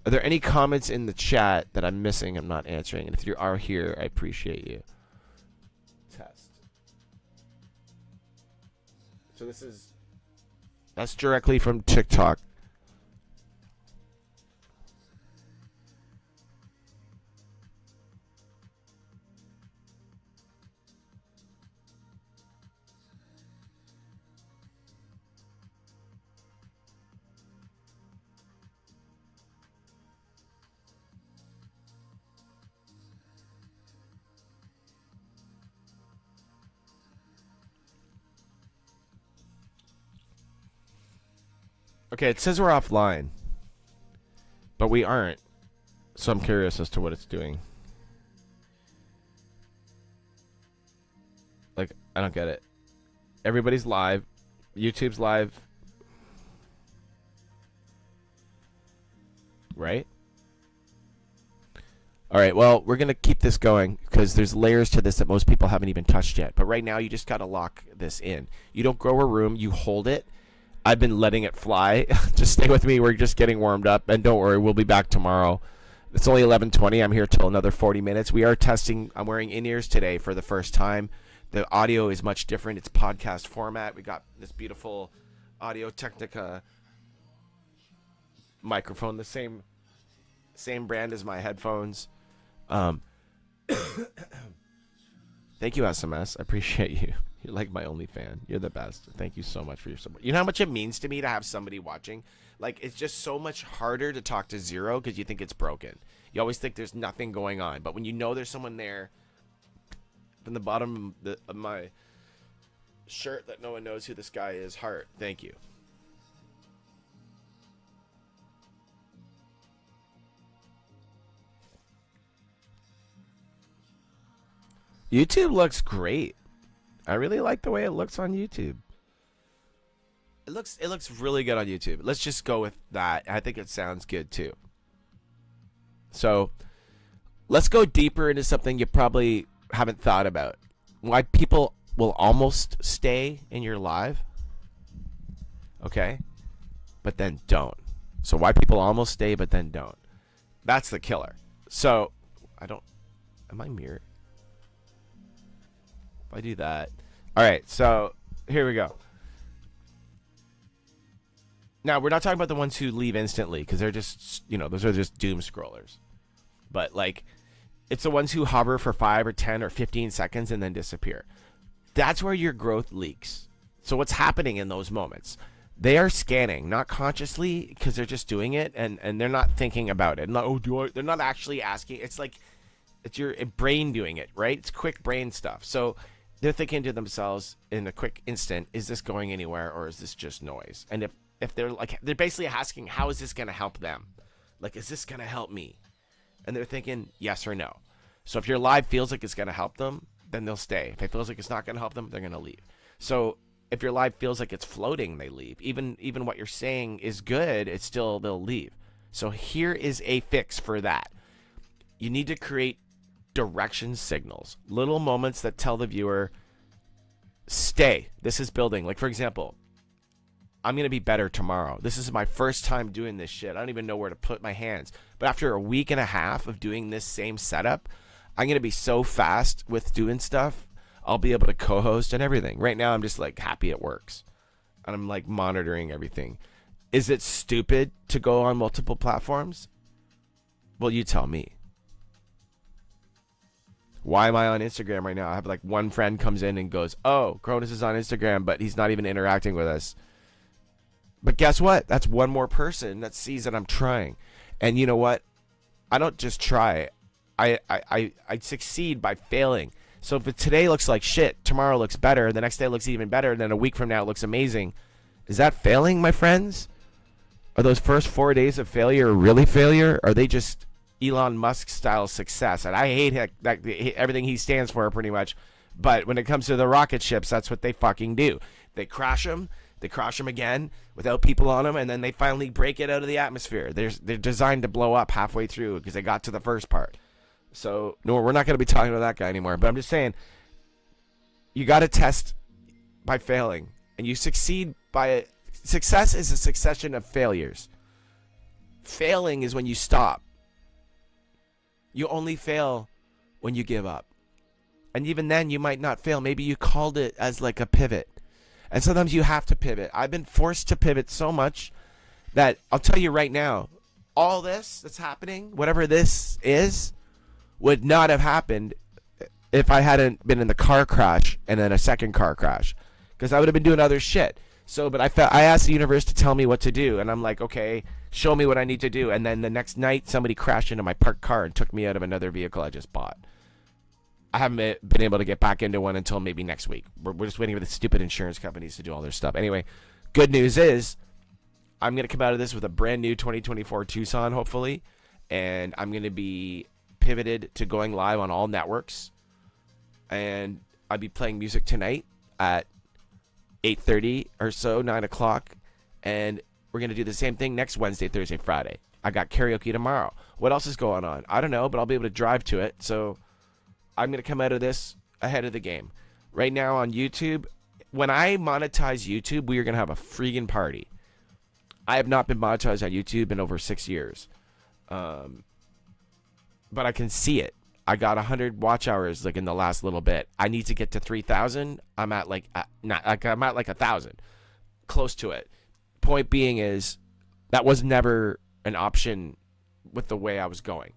Are there any comments in the chat that I'm missing? I'm not answering. And if you are here, I appreciate you. Test. So that's directly from TikTok. Okay, it says we're offline, but we aren't. So I'm curious as to what it's doing. Like, I don't get it. Everybody's live. YouTube's live. Right? All right, well, we're going to keep this going because there's layers to this that most people haven't even touched yet. But right now, you just got to lock this in. You don't grow a room. You hold it. I've been letting it fly. Just stay with me. We're just getting warmed up. And don't worry, we'll be back tomorrow. It's only 11:20. I'm here till another 40 minutes. We are testing. I'm wearing in-ears today for the first time. The audio is much different. It's podcast format. We got this beautiful Audio Technica microphone, the same brand as my headphones. Thank you, SMS. I appreciate you. You're like my only fan. You're the best. Thank you so much for your support. You know how much it means to me to have somebody watching? Like, it's just so much harder to talk to zero because you think it's broken. You always think there's nothing going on. But when you know there's someone there, from the bottom of my shirt that no one knows who this guy is, heart. Thank you. YouTube looks great. I really like the way it looks on YouTube. It looks really good on YouTube. Let's just go with that. I think it sounds good too. So, let's go deeper into something you probably haven't thought about. Why people will almost stay in your live. Okay? But then don't. So why people almost stay but then don't. That's the killer. So, am I mirrored? If I do that. All right, so here we go. Now, we're not talking about the ones who leave instantly because they're just, those are just doom scrollers. But, like, it's the ones who hover for 5 or 10 or 15 seconds and then disappear. That's where your growth leaks. So what's happening in those moments? They are scanning, not consciously because they're just doing it and they're not thinking about it. Not, they're not actually asking. It's like it's your brain doing it, right? It's quick brain stuff. So they're thinking to themselves in a quick instant, is this going anywhere or is this just noise? And if they're like, they're basically asking, how is this going to help them? Like, is this going to help me? And they're thinking yes or no. So if your live feels like it's going to help them, then they'll stay. If it feels like it's not going to help them, they're going to leave. So if your live feels like it's floating, they leave. Even what you're saying is good, it's still, they'll leave. So here is a fix for that. You need to create direction signals, little moments that tell the viewer, stay. This is building. Like, for example, I'm going to be better tomorrow. This is my first time doing this shit. I don't even know where to put my hands. But after a week and a half of doing this same setup, I'm going to be so fast with doing stuff. I'll be able to co-host and everything. Right now, I'm just like happy it works. And I'm like monitoring everything. Is it stupid to go on multiple platforms? Well, you tell me. Why am I on Instagram right now? I have like one friend comes in and goes, oh, KRONIS is on Instagram, but he's not even interacting with us. But guess what? That's one more person that sees that I'm trying. And you know what? I don't just try. I succeed by failing. So if today looks like shit, tomorrow looks better, the next day looks even better, and then a week from now it looks amazing. Is that failing, my friends? Are those first 4 days of failure really failure? Or are they just Elon Musk style success, and I hate everything he stands for pretty much. But when it comes to the rocket ships, that's what they fucking do. They crash them again without people on them, and then they finally break it out of the atmosphere. They're designed to blow up halfway through because they got to the first part. So no, we're not going to be talking about that guy anymore. But I'm just saying, you got to test by failing, and you succeed by it. Success is a succession of failures. Failing is when you stop. You only fail when you give up. And even then, you might not fail. Maybe you called it as like a pivot. And sometimes you have to pivot. I've been forced to pivot so much that I'll tell you right now, all this that's happening, whatever this is, would not have happened if I hadn't been in the car crash and then a second car crash. Because I would have been doing other shit. So, but I asked the universe to tell me what to do. And I'm like, okay, show me what I need to do. And then the next night, somebody crashed into my parked car and took me out of another vehicle I just bought. I haven't been able to get back into one until maybe next week. We're just waiting for the stupid insurance companies to do all their stuff. Anyway, good news is I'm going to come out of this with a brand new 2024 Tucson, hopefully. And I'm going to be pivoted to going live on all networks. And I'll be playing music tonight at 8:30 or so, 9 o'clock. And we're going to do the same thing next Wednesday, Thursday, Friday. I got karaoke tomorrow. What else is going on? I don't know, but I'll be able to drive to it. So I'm going to come out of this ahead of the game. Right now on YouTube, when I monetize YouTube, we are going to have a freaking party. I have not been monetized on YouTube in over 6 years. But I can see it. I got 100 watch hours like in the last little bit. I need to get to 3,000. I'm at like 1,000. Close to it. Point being is that was never an option with the way I was going.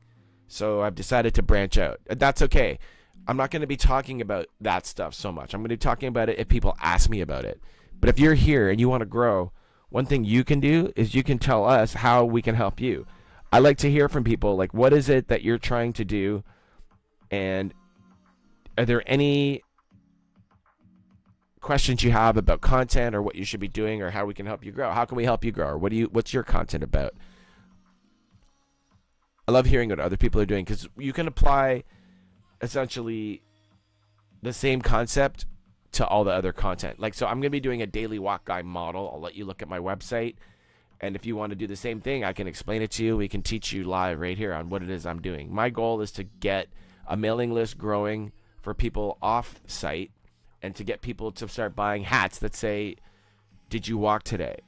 So I've decided to branch out. That's okay. I'm not going to be talking about that stuff so much. I'm going to be talking about it if people ask me about it. But if you're here and you want to grow, one thing you can do is you can tell us how we can help you. I like to hear from people, like, what is it that you're trying to do? And are there any questions you have about content or what you should be doing or how we can help you grow? How can we help you grow? Or what's your content about? I love hearing what other people are doing because you can apply essentially the same concept to all the other content. Like, so I'm going to be doing a daily walk guide model. I'll let you look at my website. And if you want to do the same thing, I can explain it to you. We can teach you live right here on what it is I'm doing. My goal is to get a mailing list growing for people off site and to get people to start buying hats that say, "Did you walk today?"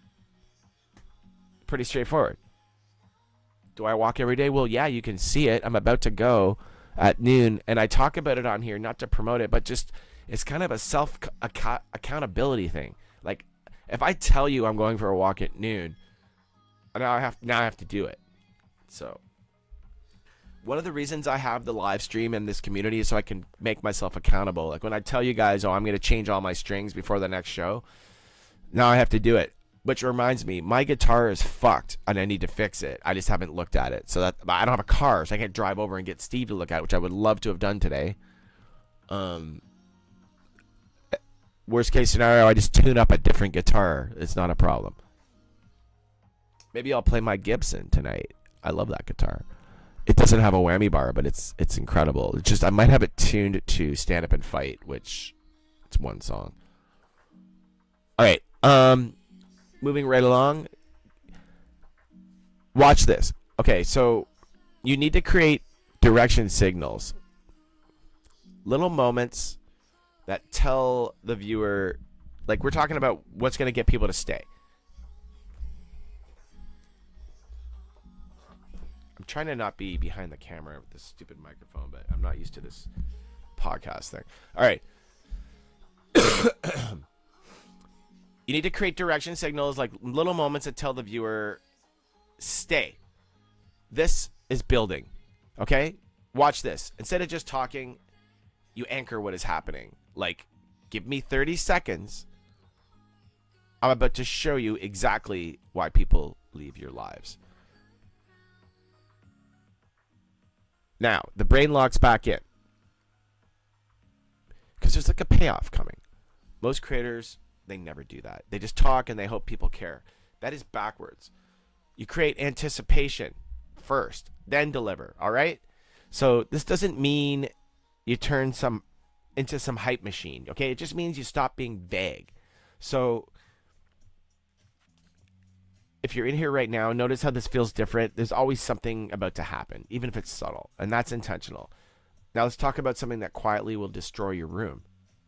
Pretty straightforward. Do I walk every day? Well, yeah, you can see it. I'm about to go at noon, and I talk about it on here, not to promote it, but just it's kind of a self-accountability thing. Like, if I tell you I'm going for a walk at noon, now I have to do it. So one of the reasons I have the live stream in this community is so I can make myself accountable. Like when I tell you guys, oh, I'm going to change all my strings before the next show, now I have to do it. Which reminds me, my guitar is fucked and I need to fix it. I just haven't looked at it. So that I don't have a car, so I can't drive over and get Steve to look at it, which I would love to have done today. Worst case scenario, I just tune up a different guitar. It's not a problem. Maybe I'll play my Gibson tonight. I love that guitar. It doesn't have a whammy bar, but it's incredible. It's just I might have it tuned to Stand Up and Fight, which it's one song. All right. Moving right along. Watch this. Okay, so you need to create direction signals. Little moments that tell the viewer, like we're talking about what's going to get people to stay. I'm trying to not be behind the camera with this stupid microphone, but I'm not used to this podcast thing. All right. You need to create direction signals, like little moments that tell the viewer, stay. This is building. Okay? Watch this. Instead of just talking, you anchor what is happening. Like, give me 30 seconds. I'm about to show you exactly why people leave your lives. Now, the brain locks back in. Because there's like a payoff coming. Most creators, they never do that. They just talk and they hope people care. That is backwards. You create anticipation first. then deliver. All right. So this doesn't mean you turn some into some hype machine. Okay. It just means you stop being vague. So if you're in here right now, notice how this feels different. There's always something about to happen, even if it's subtle, and that's intentional. Now let's talk about something that quietly will destroy your room.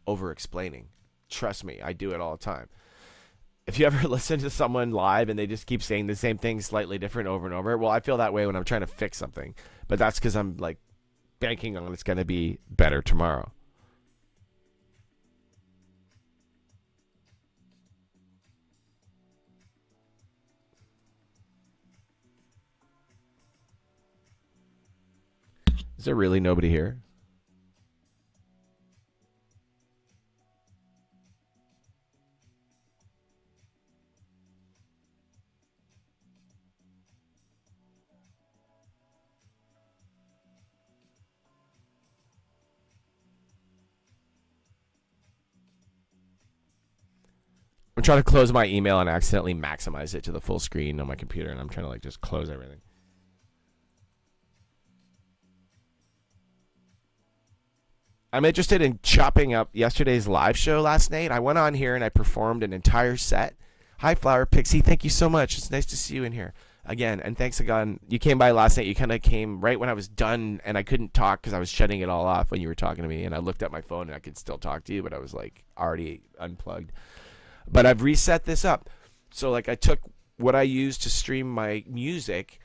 Over explaining. Trust me, I do it all the time. If you ever listen to someone live and they just keep saying the same thing slightly different over and over, well, I feel that way when I'm trying to fix something. But that's because I'm like banking on it's going to be better tomorrow. Is there really nobody here? I'm trying to close my email and accidentally maximize it to the full screen on my computer, and I'm trying to like just close everything. I'm interested in chopping up yesterday's live show last night. I went on here and I performed an entire set. Hi, Flower Pixie. Thank you so much. It's nice to see you in here again. And thanks again. You came by last night. You kind of came right when I was done, and I couldn't talk because I was shutting it all off when you were talking to me. And I looked at my phone and I could still talk to you, but I was like already unplugged. But I've reset this up. So like I took what I use to stream my music,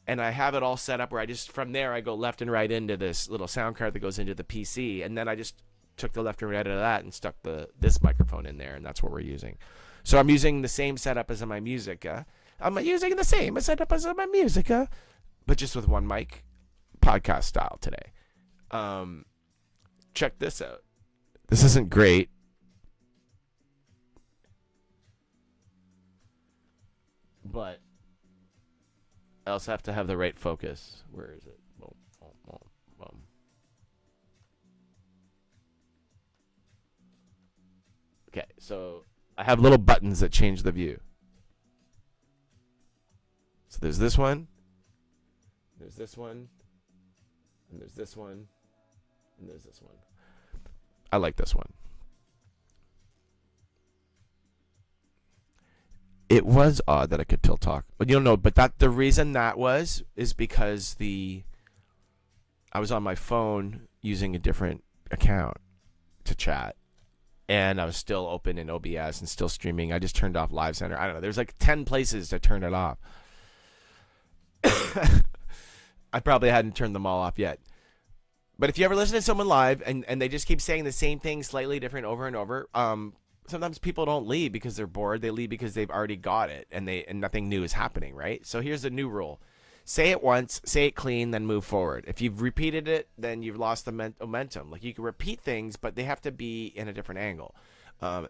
and I have it all set up where I just, from there, I go left and right into this little sound card that goes into the PC, and then I just took the left and right of that and stuck this microphone in there, and that's what we're using. So I'm using the same setup as in my Musica. I'm using the same setup as in my Musica, but just with one mic, podcast style today. Check this out. This isn't great. But I also have to have the right focus. Where is it? Boom, boom, boom, boom. Okay, so I have little buttons that change the view. So there's this one, there's this one, and there's this one, and there's this one. I like this one. It was odd that I could still talk, but you don't know. But the reason that is because I was on my phone using a different account to chat, and I was still open in OBS and still streaming. I just turned off Live Center. I don't know. There's like 10 places to turn it off. I probably hadn't turned them all off yet. But if you ever listen to someone live and they just keep saying the same thing slightly different over and over, sometimes people don't leave because they're bored. They leave because they've already got it and nothing new is happening, right? So here's the new rule. Say it once, say it clean, then move forward. If you've repeated it, then you've lost the momentum. Like you can repeat things, but they have to be in a different angle.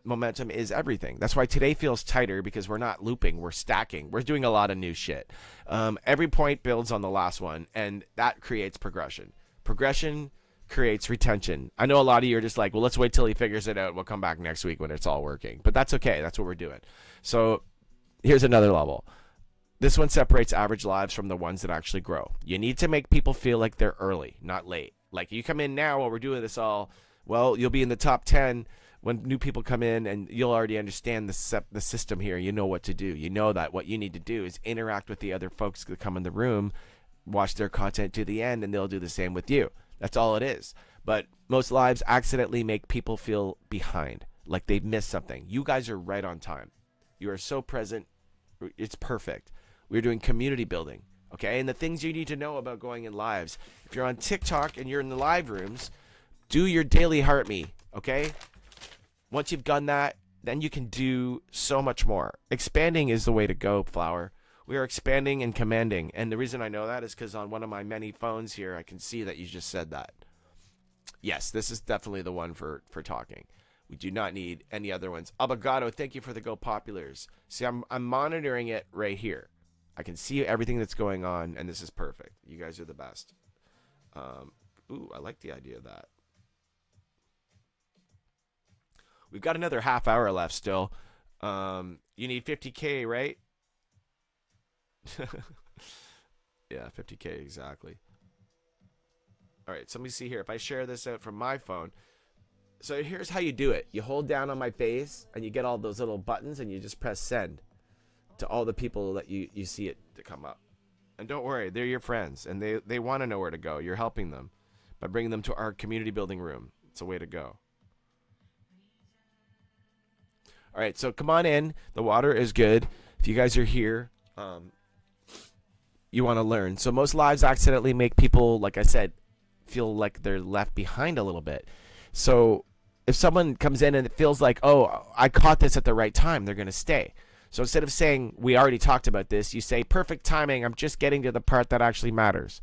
Momentum is everything. That's why today feels tighter, because we're not looping, we're stacking. We're doing a lot of new shit. Every point builds on the last one, and that creates progression. Progression creates retention. I know a lot of you are just like, well, let's wait till he figures it out. We'll come back next week when it's all working. But that's okay. That's what we're doing. So here's another level. This one separates average lives from the ones that actually grow. You need to make people feel like they're early, not late. Like you come in now while we're doing this all, well, you'll be in the top 10 when new people come in, and you'll already understand the system here. You know what to do. You know that what you need to do is interact with the other folks that come in the room, watch their content to the end, and they'll do the same with you. That's all it is. But most lives accidentally make people feel behind, like they've missed something. You guys are right on time. You are so present. It's perfect. We're doing community building, okay? And the things you need to know about going in lives. If you're on TikTok and you're in the live rooms, do your daily heart me, okay? Once you've done that, then you can do so much more. Expanding is the way to go, Flower. We are expanding and commanding. And the reason I know that is because on one of my many phones here, I can see that you just said that. Yes, this is definitely the one for talking. We do not need any other ones. Abogado, thank you for the Go Populars. See, I'm monitoring it right here. I can see everything that's going on, and this is perfect. You guys are the best. Ooh, I like the idea of that. We've got another half hour left still. You need 50K, right? Yeah, 50K exactly. All right, so let me see here. If I share this out from my phone, so here's how you do it. You hold down on my face, and you get all those little buttons, and you just press send to all the people that you see it to come up. And don't worry, they're your friends, and they want to know where to go. You're helping them by bringing them to our community building room. It's a way to go. All right, so come on in. The water is good. If you guys are here, you want to learn. So most lives accidentally make people, like I said, feel like they're left behind a little bit. So if someone comes in and it feels like, oh, I caught this at the right time, they're going to stay. So instead of saying, we already talked about this, you say, perfect timing, I'm just getting to the part that actually matters.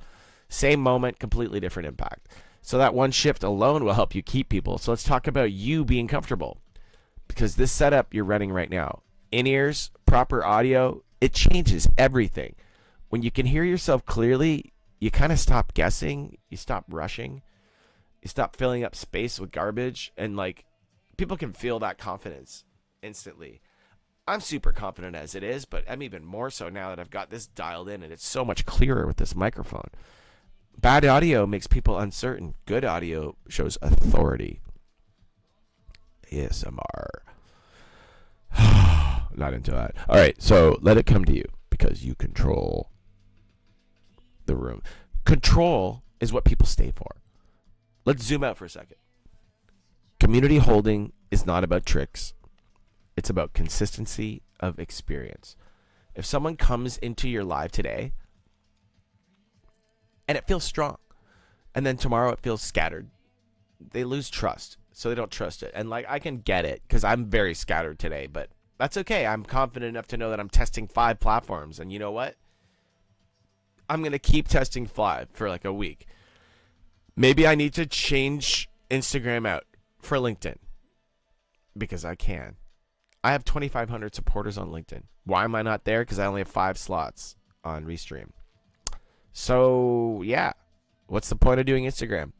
Same moment, completely different impact. So that one shift alone will help you keep people. So let's talk about you being comfortable. Because this setup you're running right now, in-ears, proper audio, it changes everything. When you can hear yourself clearly, you kind of stop guessing, you stop rushing, you stop filling up space with garbage, and like people can feel that confidence instantly. I'm super confident as it is, but I'm even more so now that I've got this dialed in, and it's so much clearer with this microphone. Bad audio makes people uncertain. Good audio shows authority. ASMR. Not into that. All right, so let it come to you because you control the room. Control is what people stay for. Let's zoom out for a second. Community holding is not about tricks. It's about consistency of experience. If someone comes into your live today and it feels strong, and then tomorrow it feels scattered, they lose trust. So they don't trust it. And like, I can get it because I'm very scattered today, but that's okay. I'm confident enough to know that I'm testing 5 platforms. And you know what? I'm going to keep testing 5 for like a week. Maybe I need to change Instagram out for LinkedIn because I can. I have 2,500 supporters on LinkedIn. Why am I not there? Because I only have 5 slots on Restream. So yeah, what's the point of doing Instagram?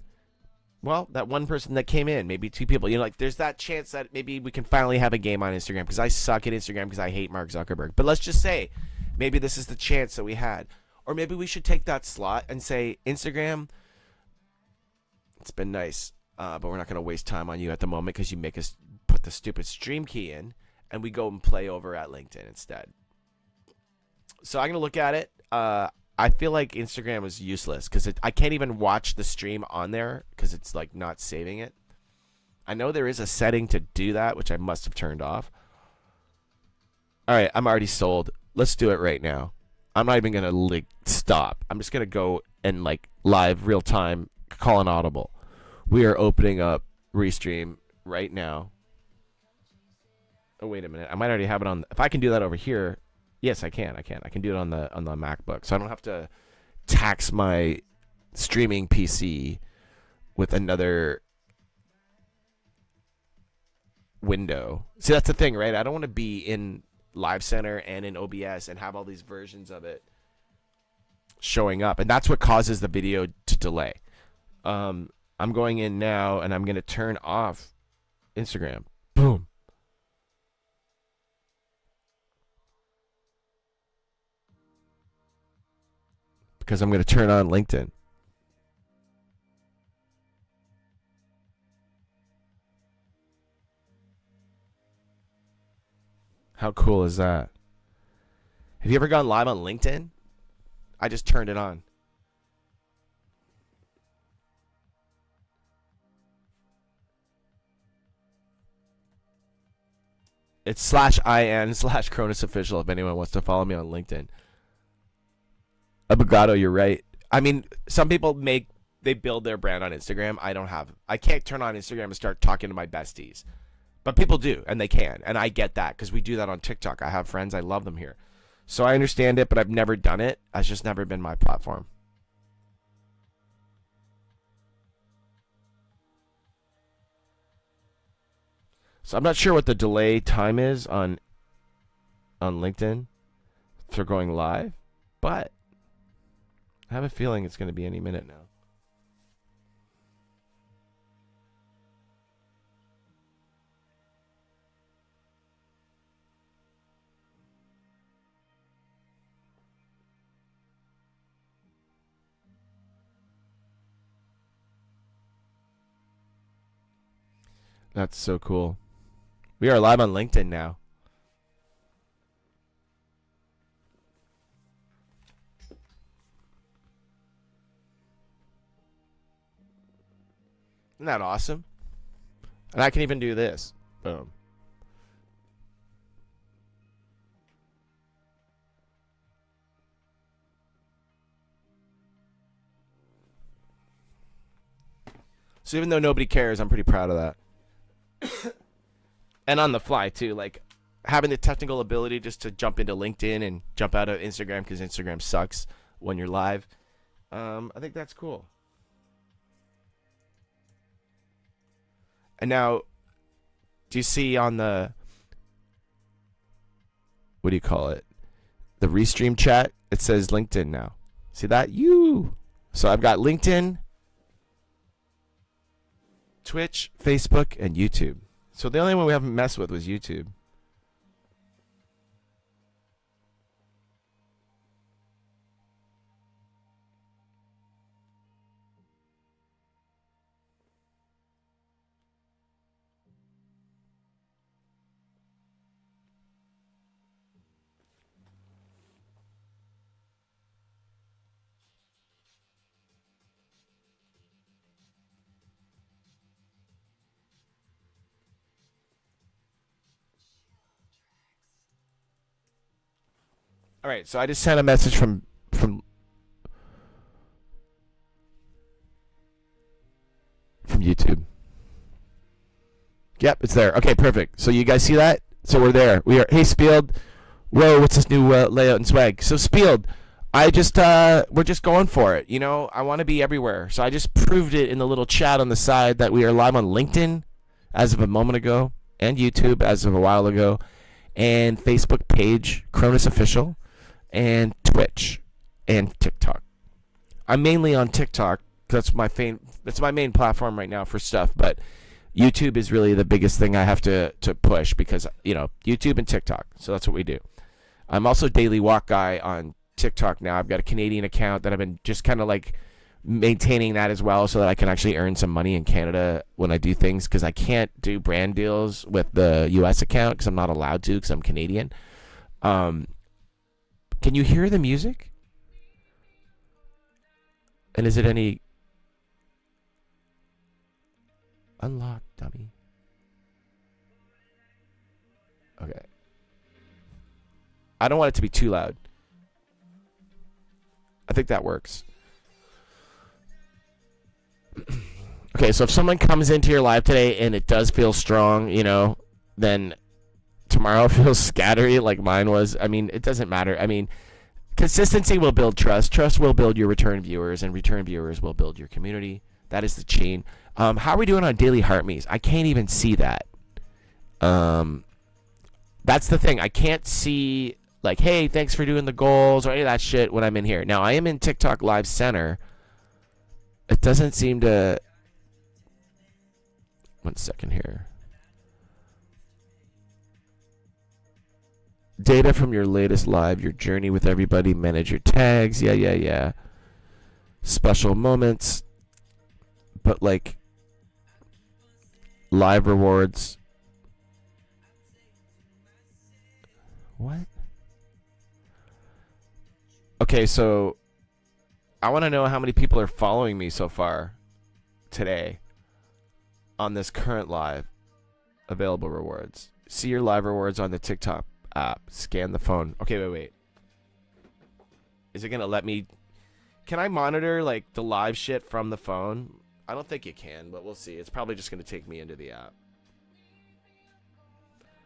Well, that one person that came in, maybe 2 people, like there's that chance that maybe we can finally have a game on Instagram because I suck at Instagram because I hate Mark Zuckerberg. But let's just say maybe this is the chance that we had. Or maybe we should take that slot and say, Instagram, it's been nice, but we're not going to waste time on you at the moment because you make us put the stupid stream key in and we go and play over at LinkedIn instead. So I'm going to look at it. I feel like Instagram is useless because I can't even watch the stream on there because it's like not saving it. I know there is a setting to do that, which I must have turned off. All right, I'm already sold. Let's do it right now. I'm not even going to like stop. I'm just going to go and like live real time call an audible. We are opening up Restream right now. Oh, wait a minute. I might already have it on. If I can do that over here. Yes, I can. I can do it on the MacBook, so I don't have to tax my streaming PC with another window. See, that's the thing, right? I don't want to be in Live Center and in OBS and have all these versions of it showing up, and that's what causes the video to delay. I'm going in now, and I'm going to turn off Instagram. Boom. Because I'm going to turn on LinkedIn. How cool is that? Have you ever gone live on LinkedIn? I just turned it on. It's /IN/KRONISofficial if anyone wants to follow me on LinkedIn. Abogado, you're right. I mean, some people they build their brand on Instagram. I can't turn on Instagram and start talking to my besties. But people do, and they can. And I get that because we do that on TikTok. I have friends. I love them here. So I understand it, but I've never done it. It's just never been my platform. So I'm not sure what the delay time is on LinkedIn for going live, but I have a feeling it's going to be any minute now. That's so cool. We are live on LinkedIn now. Isn't that awesome? And I can even do this. Boom. So even though nobody cares, I'm pretty proud of that. And on the fly too, like having the technical ability just to jump into LinkedIn and jump out of Instagram because Instagram sucks when you're live. I think that's cool. And now, do you see on the, what do you call it? The restream chat, it says LinkedIn now. See that? So I've got LinkedIn, Twitch, Facebook, and YouTube. So the only one we haven't messed with was YouTube. All right, so I just sent a message from YouTube. Yep, it's there. Okay, perfect. So you guys see that? So we're there. We are. Hey, Spield. Whoa, what's this new layout and swag? So Spield, we're just going for it. You know, I want to be everywhere. So I just proved it in the little chat on the side that we are live on LinkedIn as of a moment ago, and YouTube as of a while ago, and Facebook page, KRONISofficial, and Twitch, and TikTok. I'm mainly on TikTok. That's my main platform right now for stuff, but YouTube is really the biggest thing I have to push because, you know, YouTube and TikTok. So that's what we do. I'm also Daily Walk Guy on TikTok now. I've got a Canadian account that I've been just kind of like maintaining that as well so that I can actually earn some money in Canada when I do things because I can't do brand deals with the US account because I'm not allowed to because I'm Canadian. Can you hear the music? And is it any... Unlock, dummy. Okay. I don't want it to be too loud. I think that works. Okay, so if someone comes into your live today and it does feel strong, you know, then tomorrow feels scattery like mine was. I mean, it doesn't matter. I mean, consistency will build trust. Trust will build your return viewers, and return viewers will build your community. That is the chain. How are we doing on daily heart me's? I can't even see that. That's the thing. I can't see, like, hey, thanks for doing the goals or any of that shit when I'm in here. Now, I am in TikTok Live Center. It doesn't seem to... 1 second here. Data from your latest live, your journey with everybody, manage your tags. Yeah. Special moments. But, like, live rewards. What? Okay, so I want to know how many people are following me so far today on this current live. Available rewards. See your live rewards on the TikTok app. Scan the phone. Okay, wait. Is it going to let me... Can I monitor, like, the live shit from the phone? I don't think you can, but we'll see. It's probably just going to take me into the app.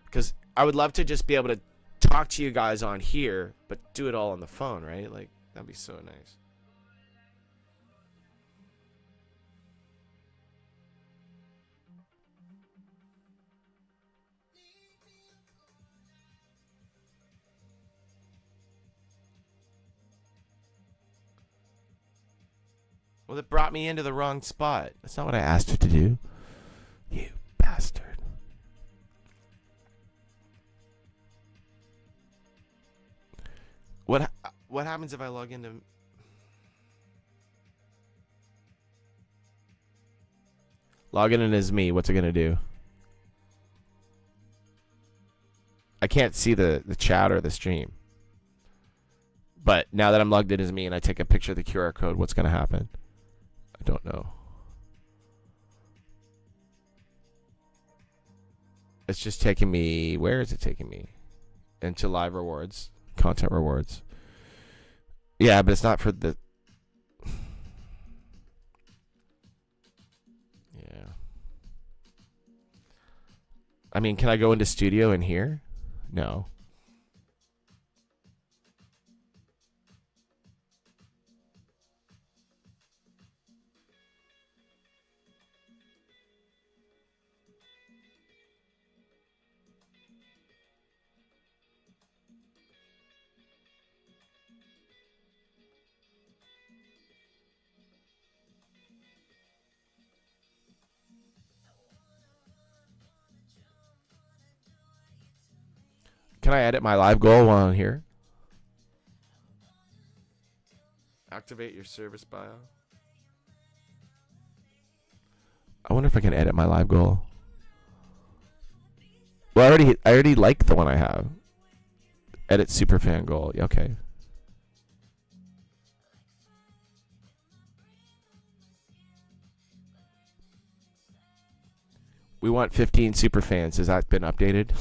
Because I would love to just be able to talk to you guys on here, but do it all on the phone, right? Like, that'd be so nice. Well, it brought me into the wrong spot. That's not what I asked you to do. You bastard. What happens if I log into... Logging in as me. What's it going to do? I can't see the chat or the stream. But now that I'm logged in as me and I take a picture of the QR code, what's going to happen? I don't know. It's just taking me, where is it taking me? Into live rewards, content rewards. Yeah, but it's not for the, yeah. I mean, can I go into studio in here? No. Can I edit my live goal while I'm here? Activate your service bio. I wonder if I can edit my live goal. Well, I already like the one I have. Edit superfan goal. Okay. We want 15 superfans. Has that been updated?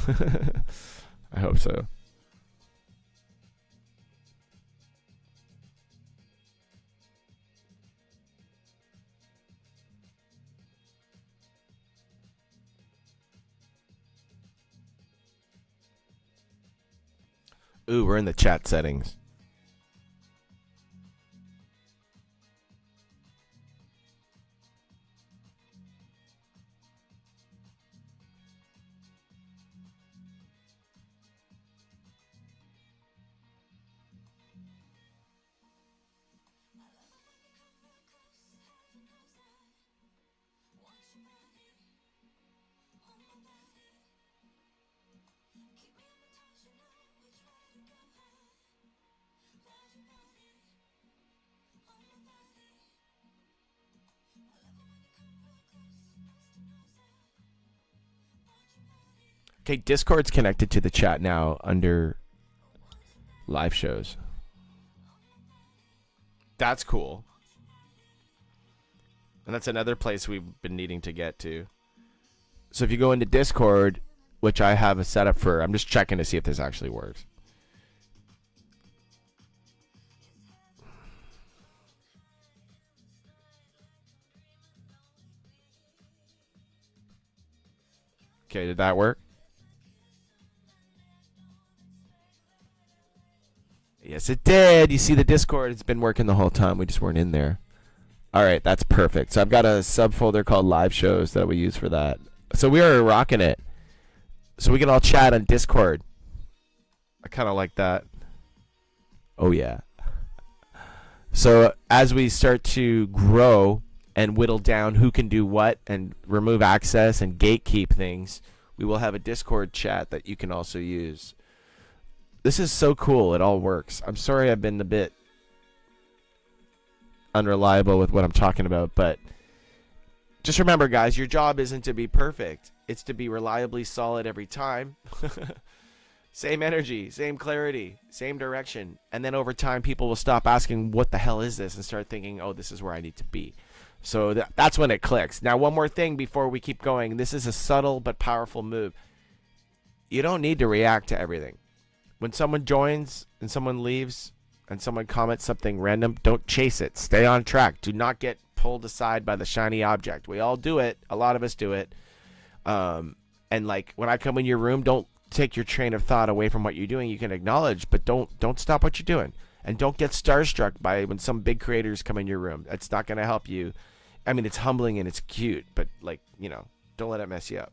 I hope so. Ooh, we're in the chat settings. Okay, Discord's connected to the chat now under live shows. That's cool. And that's another place we've been needing to get to. So if you go into Discord, which I have a setup for, I'm just checking to see if this actually works. Okay, did that work? Yes, it did. You see the Discord, it's been working the whole time. We just weren't in there. All right, that's perfect. So I've got a subfolder called live shows that we use for that. So we are rocking it. So we can all chat on Discord. I kind of like that. Oh, yeah. So as we start to grow and whittle down who can do what and remove access and gatekeep things, we will have a Discord chat that you can also use. This is so cool. It all works. I'm sorry I've been a bit unreliable with what I'm talking about, but just remember, guys, your job isn't to be perfect. It's to be reliably solid every time. Same energy, same clarity, same direction. And then over time, people will stop asking, what the hell is this? And start thinking, oh, this is where I need to be. So that's when it clicks. Now, one more thing before we keep going. This is a subtle but powerful move. You don't need to react to everything. When someone joins and someone leaves and someone comments something random, don't chase it. Stay on track. Do not get pulled aside by the shiny object. We all do it. A lot of us do it. And like when I come in your room, don't take your train of thought away from what you're doing. You can acknowledge, but don't stop what you're doing. And don't get starstruck by when some big creators come in your room. It's not going to help you. I mean, it's humbling and it's cute, but like, you know, don't let it mess you up.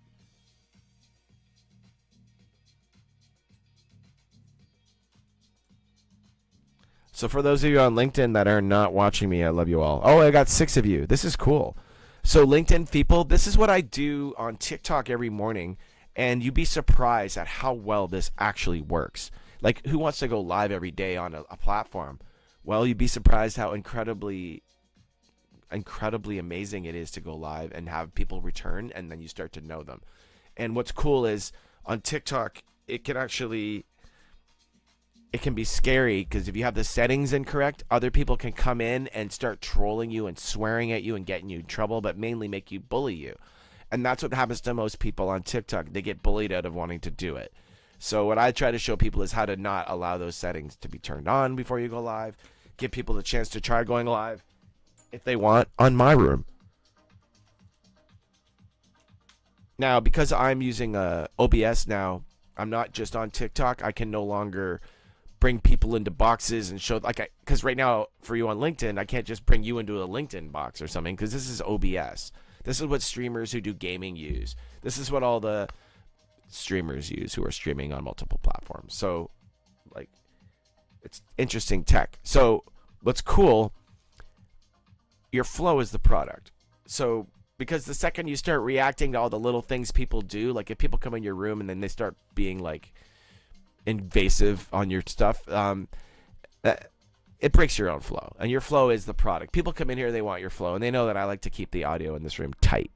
So for those of you on LinkedIn that are not watching me, I love you all. Oh, I got 6 of you. This is cool. So LinkedIn people, this is what I do on TikTok every morning, and you'd be surprised at how well this actually works. Like, who wants to go live every day on a platform? Well, you'd be surprised how incredibly amazing it is to go live and have people return, and then you start to know them. And what's cool is on TikTok, it can actually, it can be scary because if you have the settings incorrect, other people can come in and start trolling you and swearing at you and getting you in trouble, but mainly make you bully you. And that's what happens to most people on TikTok. They get bullied out of wanting to do it. So what I try to show people is how to not allow those settings to be turned on before you go live. Give people the chance to try going live if they want on my room. Now, because I'm using OBS now, I'm not just on TikTok. I can no longer bring people into boxes and show, like, because right now for you on LinkedIn, I can't just bring you into a LinkedIn box or something because this is OBS. This is what streamers who do gaming use. This is what all the streamers use who are streaming on multiple platforms. So, like, it's interesting tech. So, what's cool, your flow is the product. So, because the second you start reacting to all the little things people do, like if people come in your room and then they start being, like, invasive on your stuff, it breaks your own flow. And your flow is the product. People come in here, they want your flow, and they know that I like to keep the audio in this room tight.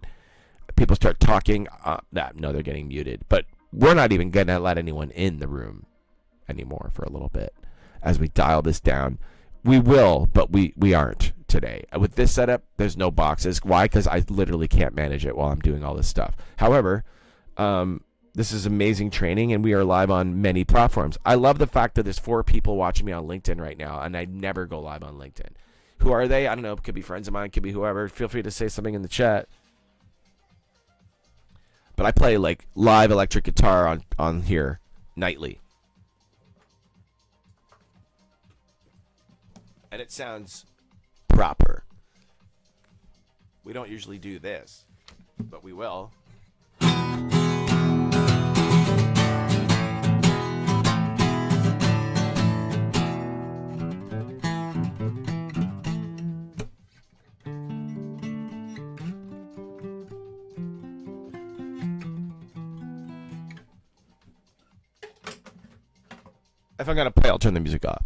People start talking, no, they're getting muted. But we're not even going to let anyone in the room anymore for a little bit as we dial this down. We will, but we aren't today. With this setup, there's no boxes. Why? Because I literally can't manage it while I'm doing all this stuff. However, this is amazing training, and we are live on many platforms. I love the fact that there's 4 people watching me on LinkedIn right now, and I never go live on LinkedIn. Who are they? I don't know. It could be friends of mine. It could be whoever. Feel free to say something in the chat. But I play, like, live electric guitar on here nightly. And it sounds proper. We don't usually do this, but we will. If I'm going to play, I'll turn the music off.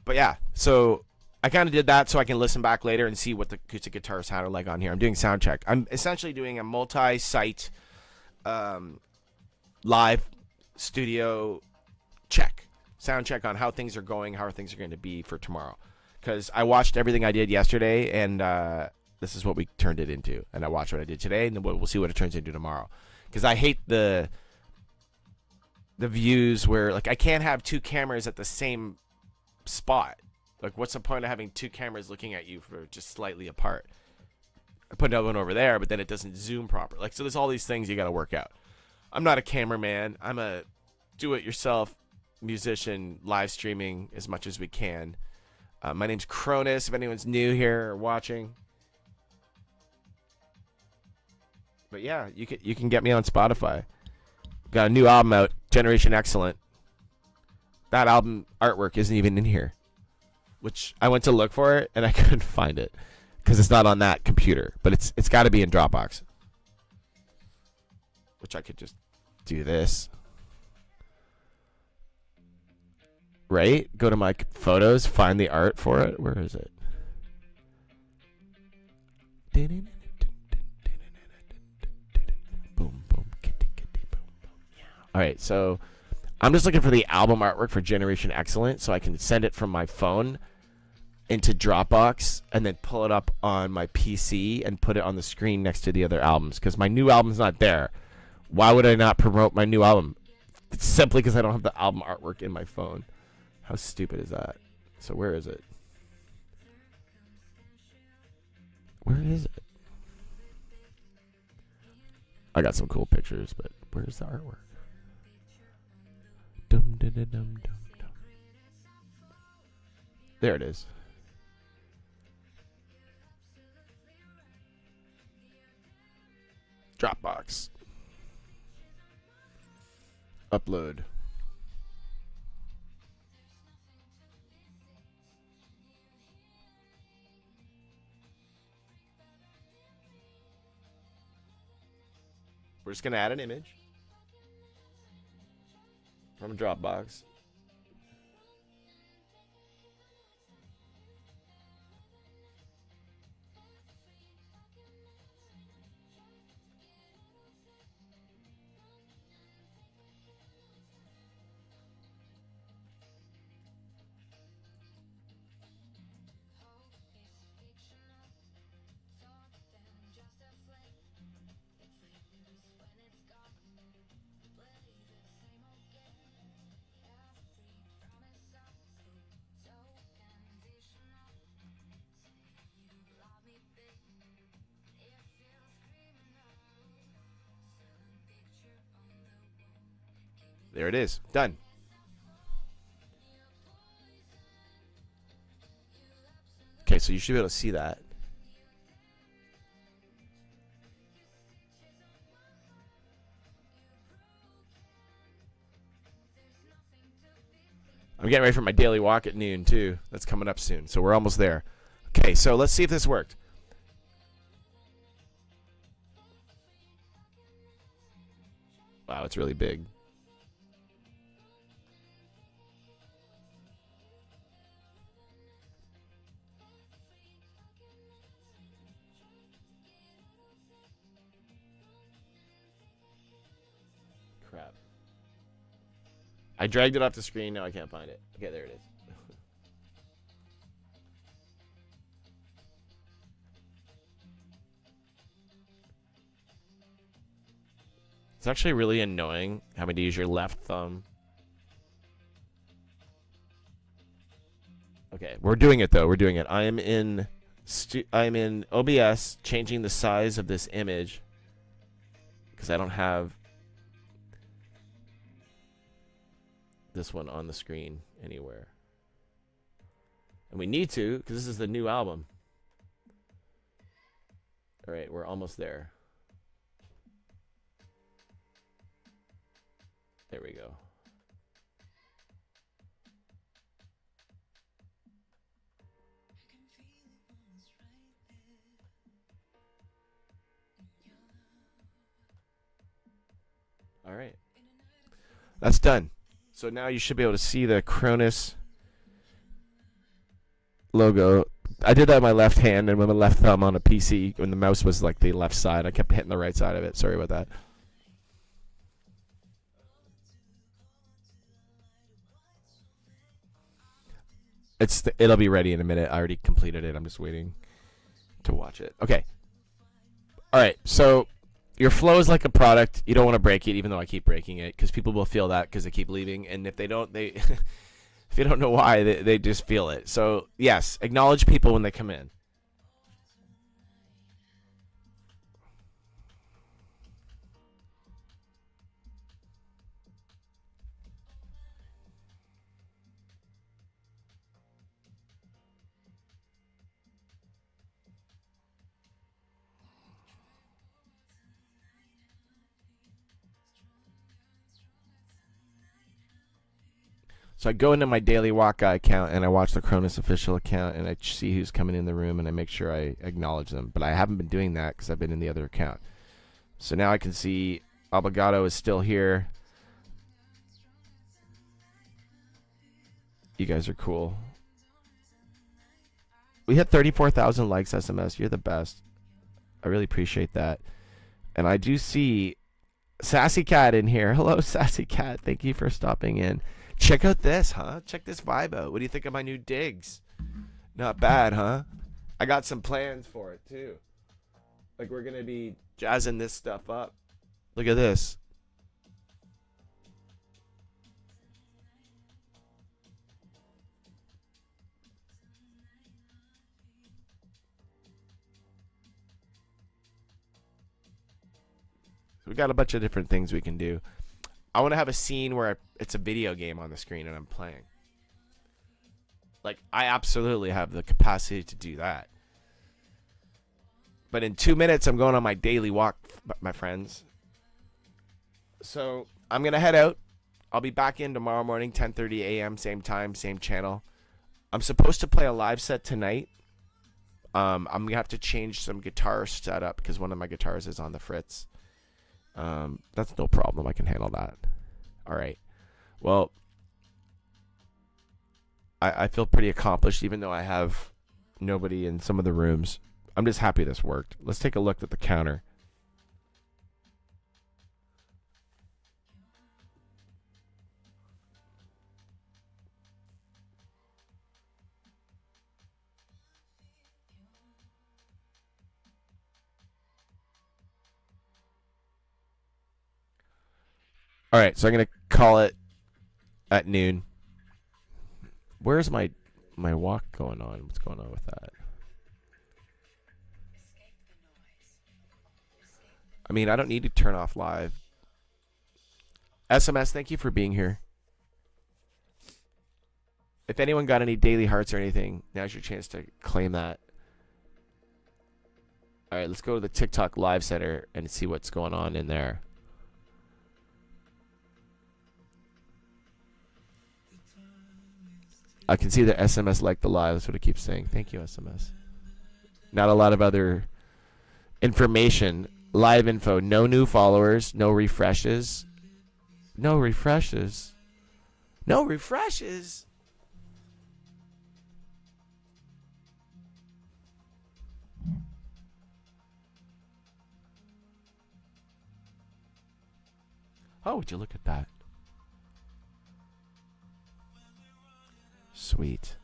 But yeah, so I kind of did that so I can listen back later and see what the acoustic guitar sounded like on here. I'm doing sound check. I'm essentially doing a multi-site live studio check. Sound check on how things are going, how things are going to be for tomorrow. Because I watched everything I did yesterday, and this is what we turned it into. And I watched what I did today, and then we'll see what it turns into tomorrow. Because I hate the views where, like, I can't have 2 cameras at the same spot. Like, what's the point of having 2 cameras looking at you for just slightly apart? I put another one over there, but then it doesn't zoom proper. Like, so there's all these things you got to work out. I'm not a cameraman. I'm a do-it-yourself musician, live streaming as much as we can. My name's KRONIS, if anyone's new here or watching. But yeah, you can get me on Spotify. Got a new album out, Generation Excellent. That album artwork isn't even in here, which I went to look for it and I couldn't find it because it's not on that computer. But it's got to be in Dropbox, which I could just do this. Right? Go to my photos, find the art for it. Where is it? Boom, boom. All right, so I'm just looking for the album artwork for Generation Excellent so I can send it from my phone into Dropbox and then pull it up on my PC and put it on the screen next to the other albums because my new album's not there. Why would I not promote my new album? It's simply because I don't have the album artwork in my phone. How stupid is that? So where is it? Where is it? I got some cool pictures, but where's the artwork? Dum, dum, dum, dum, dum. There it is. Dropbox. Upload. We're just going to add an image from Dropbox. There it is. Done. Okay, so you should be able to see that. I'm getting ready for my daily walk at noon, too. That's coming up soon, so we're almost there. Okay, so let's see if this worked. Wow, it's really big. Crap. I dragged it off the screen. Now I can't find it. Okay, there it is. It's actually really annoying having to use your left thumb. Okay, we're doing it though. We're doing it. I'm in OBS, changing the size of this image because I don't have this one on the screen anywhere, and we need to because this is the new album. All right, we're almost there. There we go. All right. That's done. So now you should be able to see the KRONIS logo. I did that with my left hand and with my left thumb on a PC when the mouse was like the left side. I kept hitting the right side of it. Sorry about that. It'll be ready in a minute. I already completed it. I'm just waiting to watch it. Okay. All right. So your flow is like a product. You don't want to break it, even though I keep breaking it, because people will feel that because they keep leaving. And if they don't, they if you don't know why, they just feel it. So yes, acknowledge people when they come in. So I go into my daily walk guy account and I watch the KRONISofficial account and I see who's coming in the room and I make sure I acknowledge them. But I haven't been doing that because I've been in the other account. So now I can see Obligato is still here. You guys are cool. We hit 34,000 likes, SMS. You're the best. I really appreciate that. And I do see Sassy Cat in here. Hello, Sassy Cat. Thank you for stopping in. Check out this, huh? Check this vibe out. What do you think of my new digs? Not bad, huh? I got some plans for it, too. Like, we're going to be jazzing this stuff up. Look at this. We got a bunch of different things we can do. I want to have a scene where it's a video game on the screen and I'm playing. Like, I absolutely have the capacity to do that. But in 2 minutes, I'm going on my daily walk, my friends. So I'm going to head out. I'll be back in tomorrow morning, 10:30 a.m., same time, same channel. I'm supposed to play a live set tonight. I'm going to have to change some guitar setup because one of my guitars is on the frets. That's no problem. I can handle that. All right. Well, I feel pretty accomplished, even though I have nobody in some of the rooms. I'm just happy this worked. Let's take a look at the counter. All right, so I'm going to call it at noon. Where's my walk going on? What's going on with that? I mean, I don't need to turn off live. SMS, thank you for being here. If anyone got any daily hearts or anything, now's your chance to claim that. All right, let's go to the TikTok Live Center and see what's going on in there. I can see the SMS like the live. That's what it keeps saying. Thank you, SMS. Not a lot of other information. Live info. No new followers. No refreshes. No refreshes. No refreshes. Oh, would you look at that? Sweet.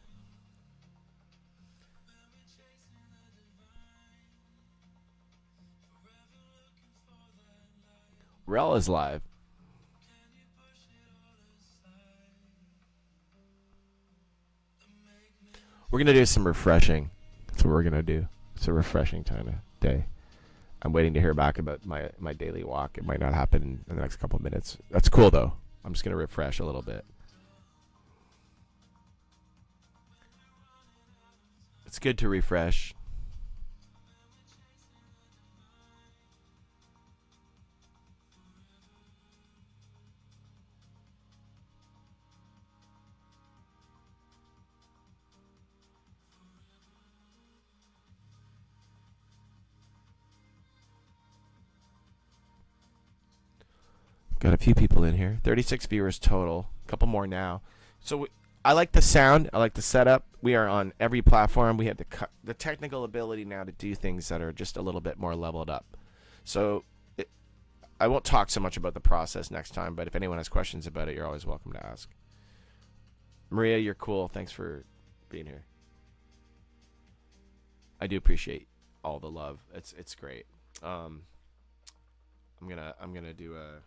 Rel is live. We're going to do some refreshing. That's what we're going to do. It's a refreshing time of day. I'm waiting to hear back about my daily walk. It might not happen in the next couple of minutes. That's cool, though. I'm just going to refresh a little bit. It's good to refresh. Got a few people in here. 36 viewers total. A couple more now. So I like the sound. I like the setup. We are on every platform. We have the technical ability now to do things that are just a little bit more leveled up. So I won't talk so much about the process next time, but if anyone has questions about it, you're always welcome to ask. Maria, you're cool. Thanks for being here. I do appreciate all the love. It's great. I'm gonna do a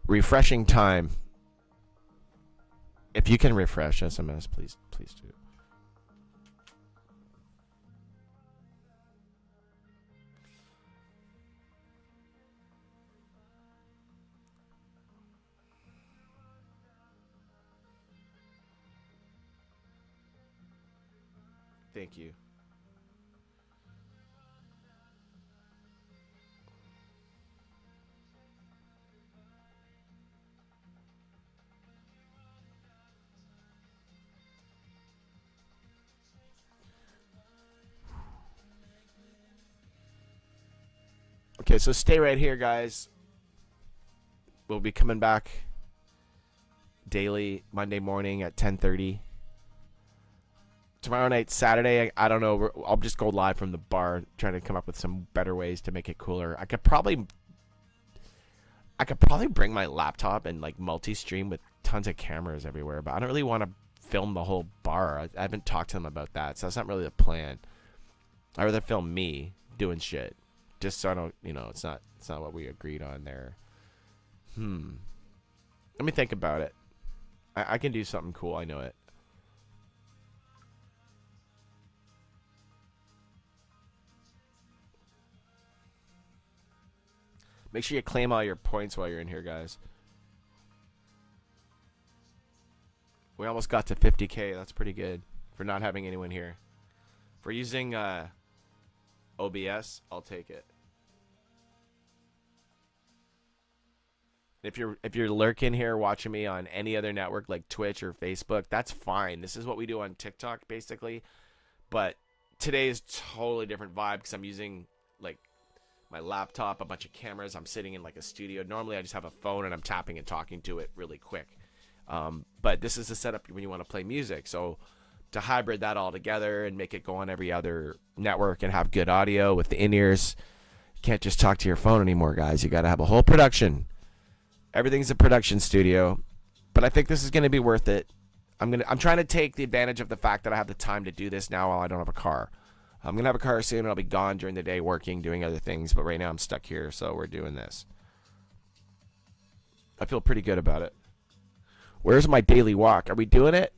refreshing time. If you can refresh SMS, please do. Thank you. Okay, so stay right here, guys. We'll be coming back daily Monday morning at 10:30. Tomorrow night, Saturday, I don't know. I'll just go live from the bar, trying to come up with some better ways to make it cooler. I could probably bring my laptop and like multi-stream with tons of cameras everywhere, but I don't really want to film the whole bar. I haven't talked to them about that, so that's not really the plan. I'd rather film me doing shit. Just so I don't, it's not what we agreed on there. Let me think about it. I can do something cool. I know it. Make sure you claim all your points while you're in here, guys. We almost got to 50K. That's pretty good for not having anyone here. For using OBS, I'll take it. If you're lurking here watching me on any other network like Twitch or Facebook, that's fine. This is what we do on TikTok basically. But today is totally different vibe because I'm using like my laptop, a bunch of cameras. I'm sitting in like a studio. Normally I just have a phone and I'm tapping and talking to it really quick. But this is the setup when you want to play music. So to hybrid that all together and make it go on every other network and have good audio with the in-ears, you can't just talk to your phone anymore, guys. You got to have a whole production. Everything's a production studio, but I think this is going to be worth it. I'm trying to take the advantage of the fact that I have the time to do this now while I don't have a car. I'm going to have a car soon and I'll be gone during the day working, doing other things, but right now I'm stuck here, so we're doing this. I feel pretty good about it. Where's my daily walk? Are we doing it?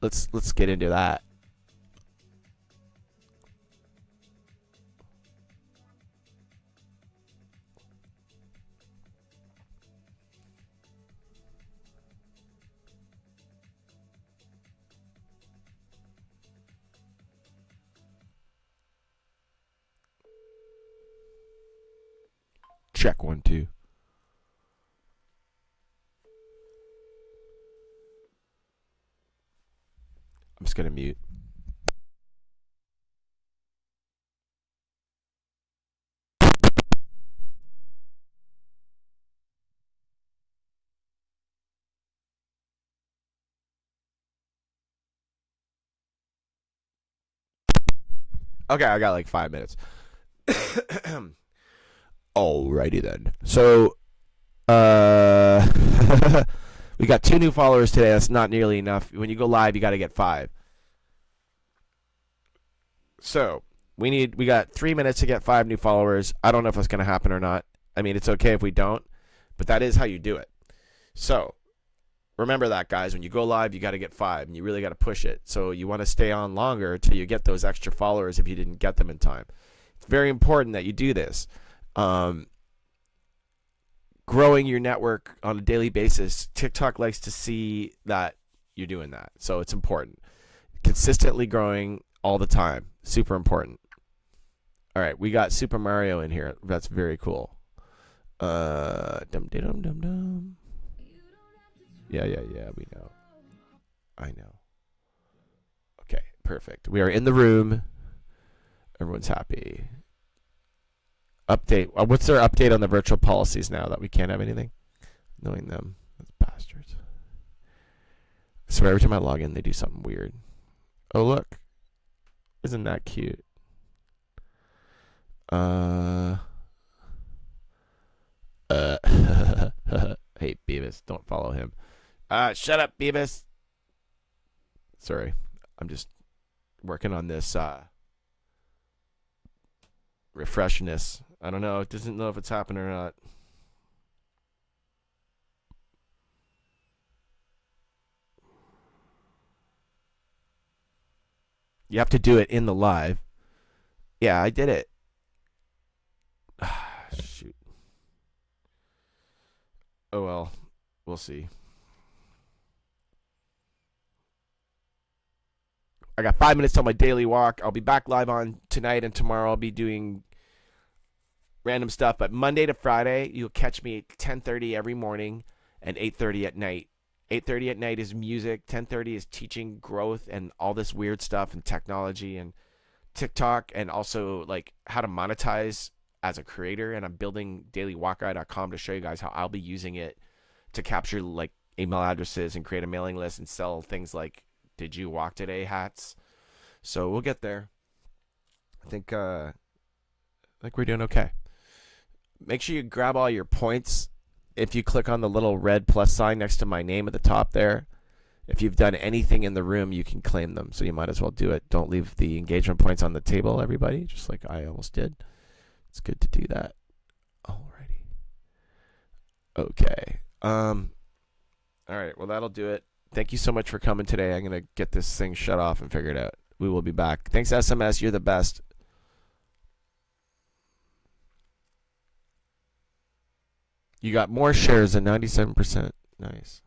Let's get into that. Check 1 2. I'm just gonna mute. Okay, I got like 5 minutes. Alrighty then. So, we got 2 new followers today. That's not nearly enough. When you go live, you got to get 5. So we got 3 minutes to get 5 new followers. I don't know if that's going to happen or not. I mean, it's okay if we don't, but that is how you do it. So remember that, guys. When you go live, you got to get 5, and you really got to push it. So you want to stay on longer until you get those extra followers if you didn't get them in time. It's very important that you do this. Growing your network on a daily basis, TikTok likes to see that you're doing that. So it's important. Consistently growing all the time. Super important. All right, we got Super Mario in here. That's very cool. Dum dum dum dum. Yeah, we know. I know. Okay, perfect. We are in the room. Everyone's happy. Update. What's their update on the virtual policies now that we can't have anything? Knowing them. Those bastards. I swear every time I log in, they do something weird. Oh, look. Isn't that cute? Hey, Beavis, don't follow him. Shut up, Beavis. Sorry. I'm just working on this refreshness. I don't know. It doesn't know if it's happening or not. You have to do it in the live. Yeah, I did it. Shoot. Oh well. We'll see. I got 5 minutes till my daily walk. I'll be back live on tonight, and tomorrow I'll be doing random stuff. But Monday to Friday, you'll catch me at 10:30 every morning and 8:30 at night. 8:30 at night is music. 10:30 is teaching growth and all this weird stuff and technology and TikTok, and also like how to monetize as a creator. And I'm building dailywalkguy.com to show you guys how I'll be using it to capture like email addresses and create a mailing list and sell things like "Did you walk today?" hats. So we'll get there. I think we're doing okay. Make sure you grab all your points. If you click on the little red plus sign next to my name at the top there, if you've done anything in the room, you can claim them. So you might as well do it. Don't leave the engagement points on the table, everybody, just like I almost did. It's good to do that. Alrighty. Okay. All right. Well, that'll do it. Thank you so much for coming today. I'm going to get this thing shut off and figure it out. We will be back. Thanks, SMS. You're the best. You got more shares than 97%. Nice.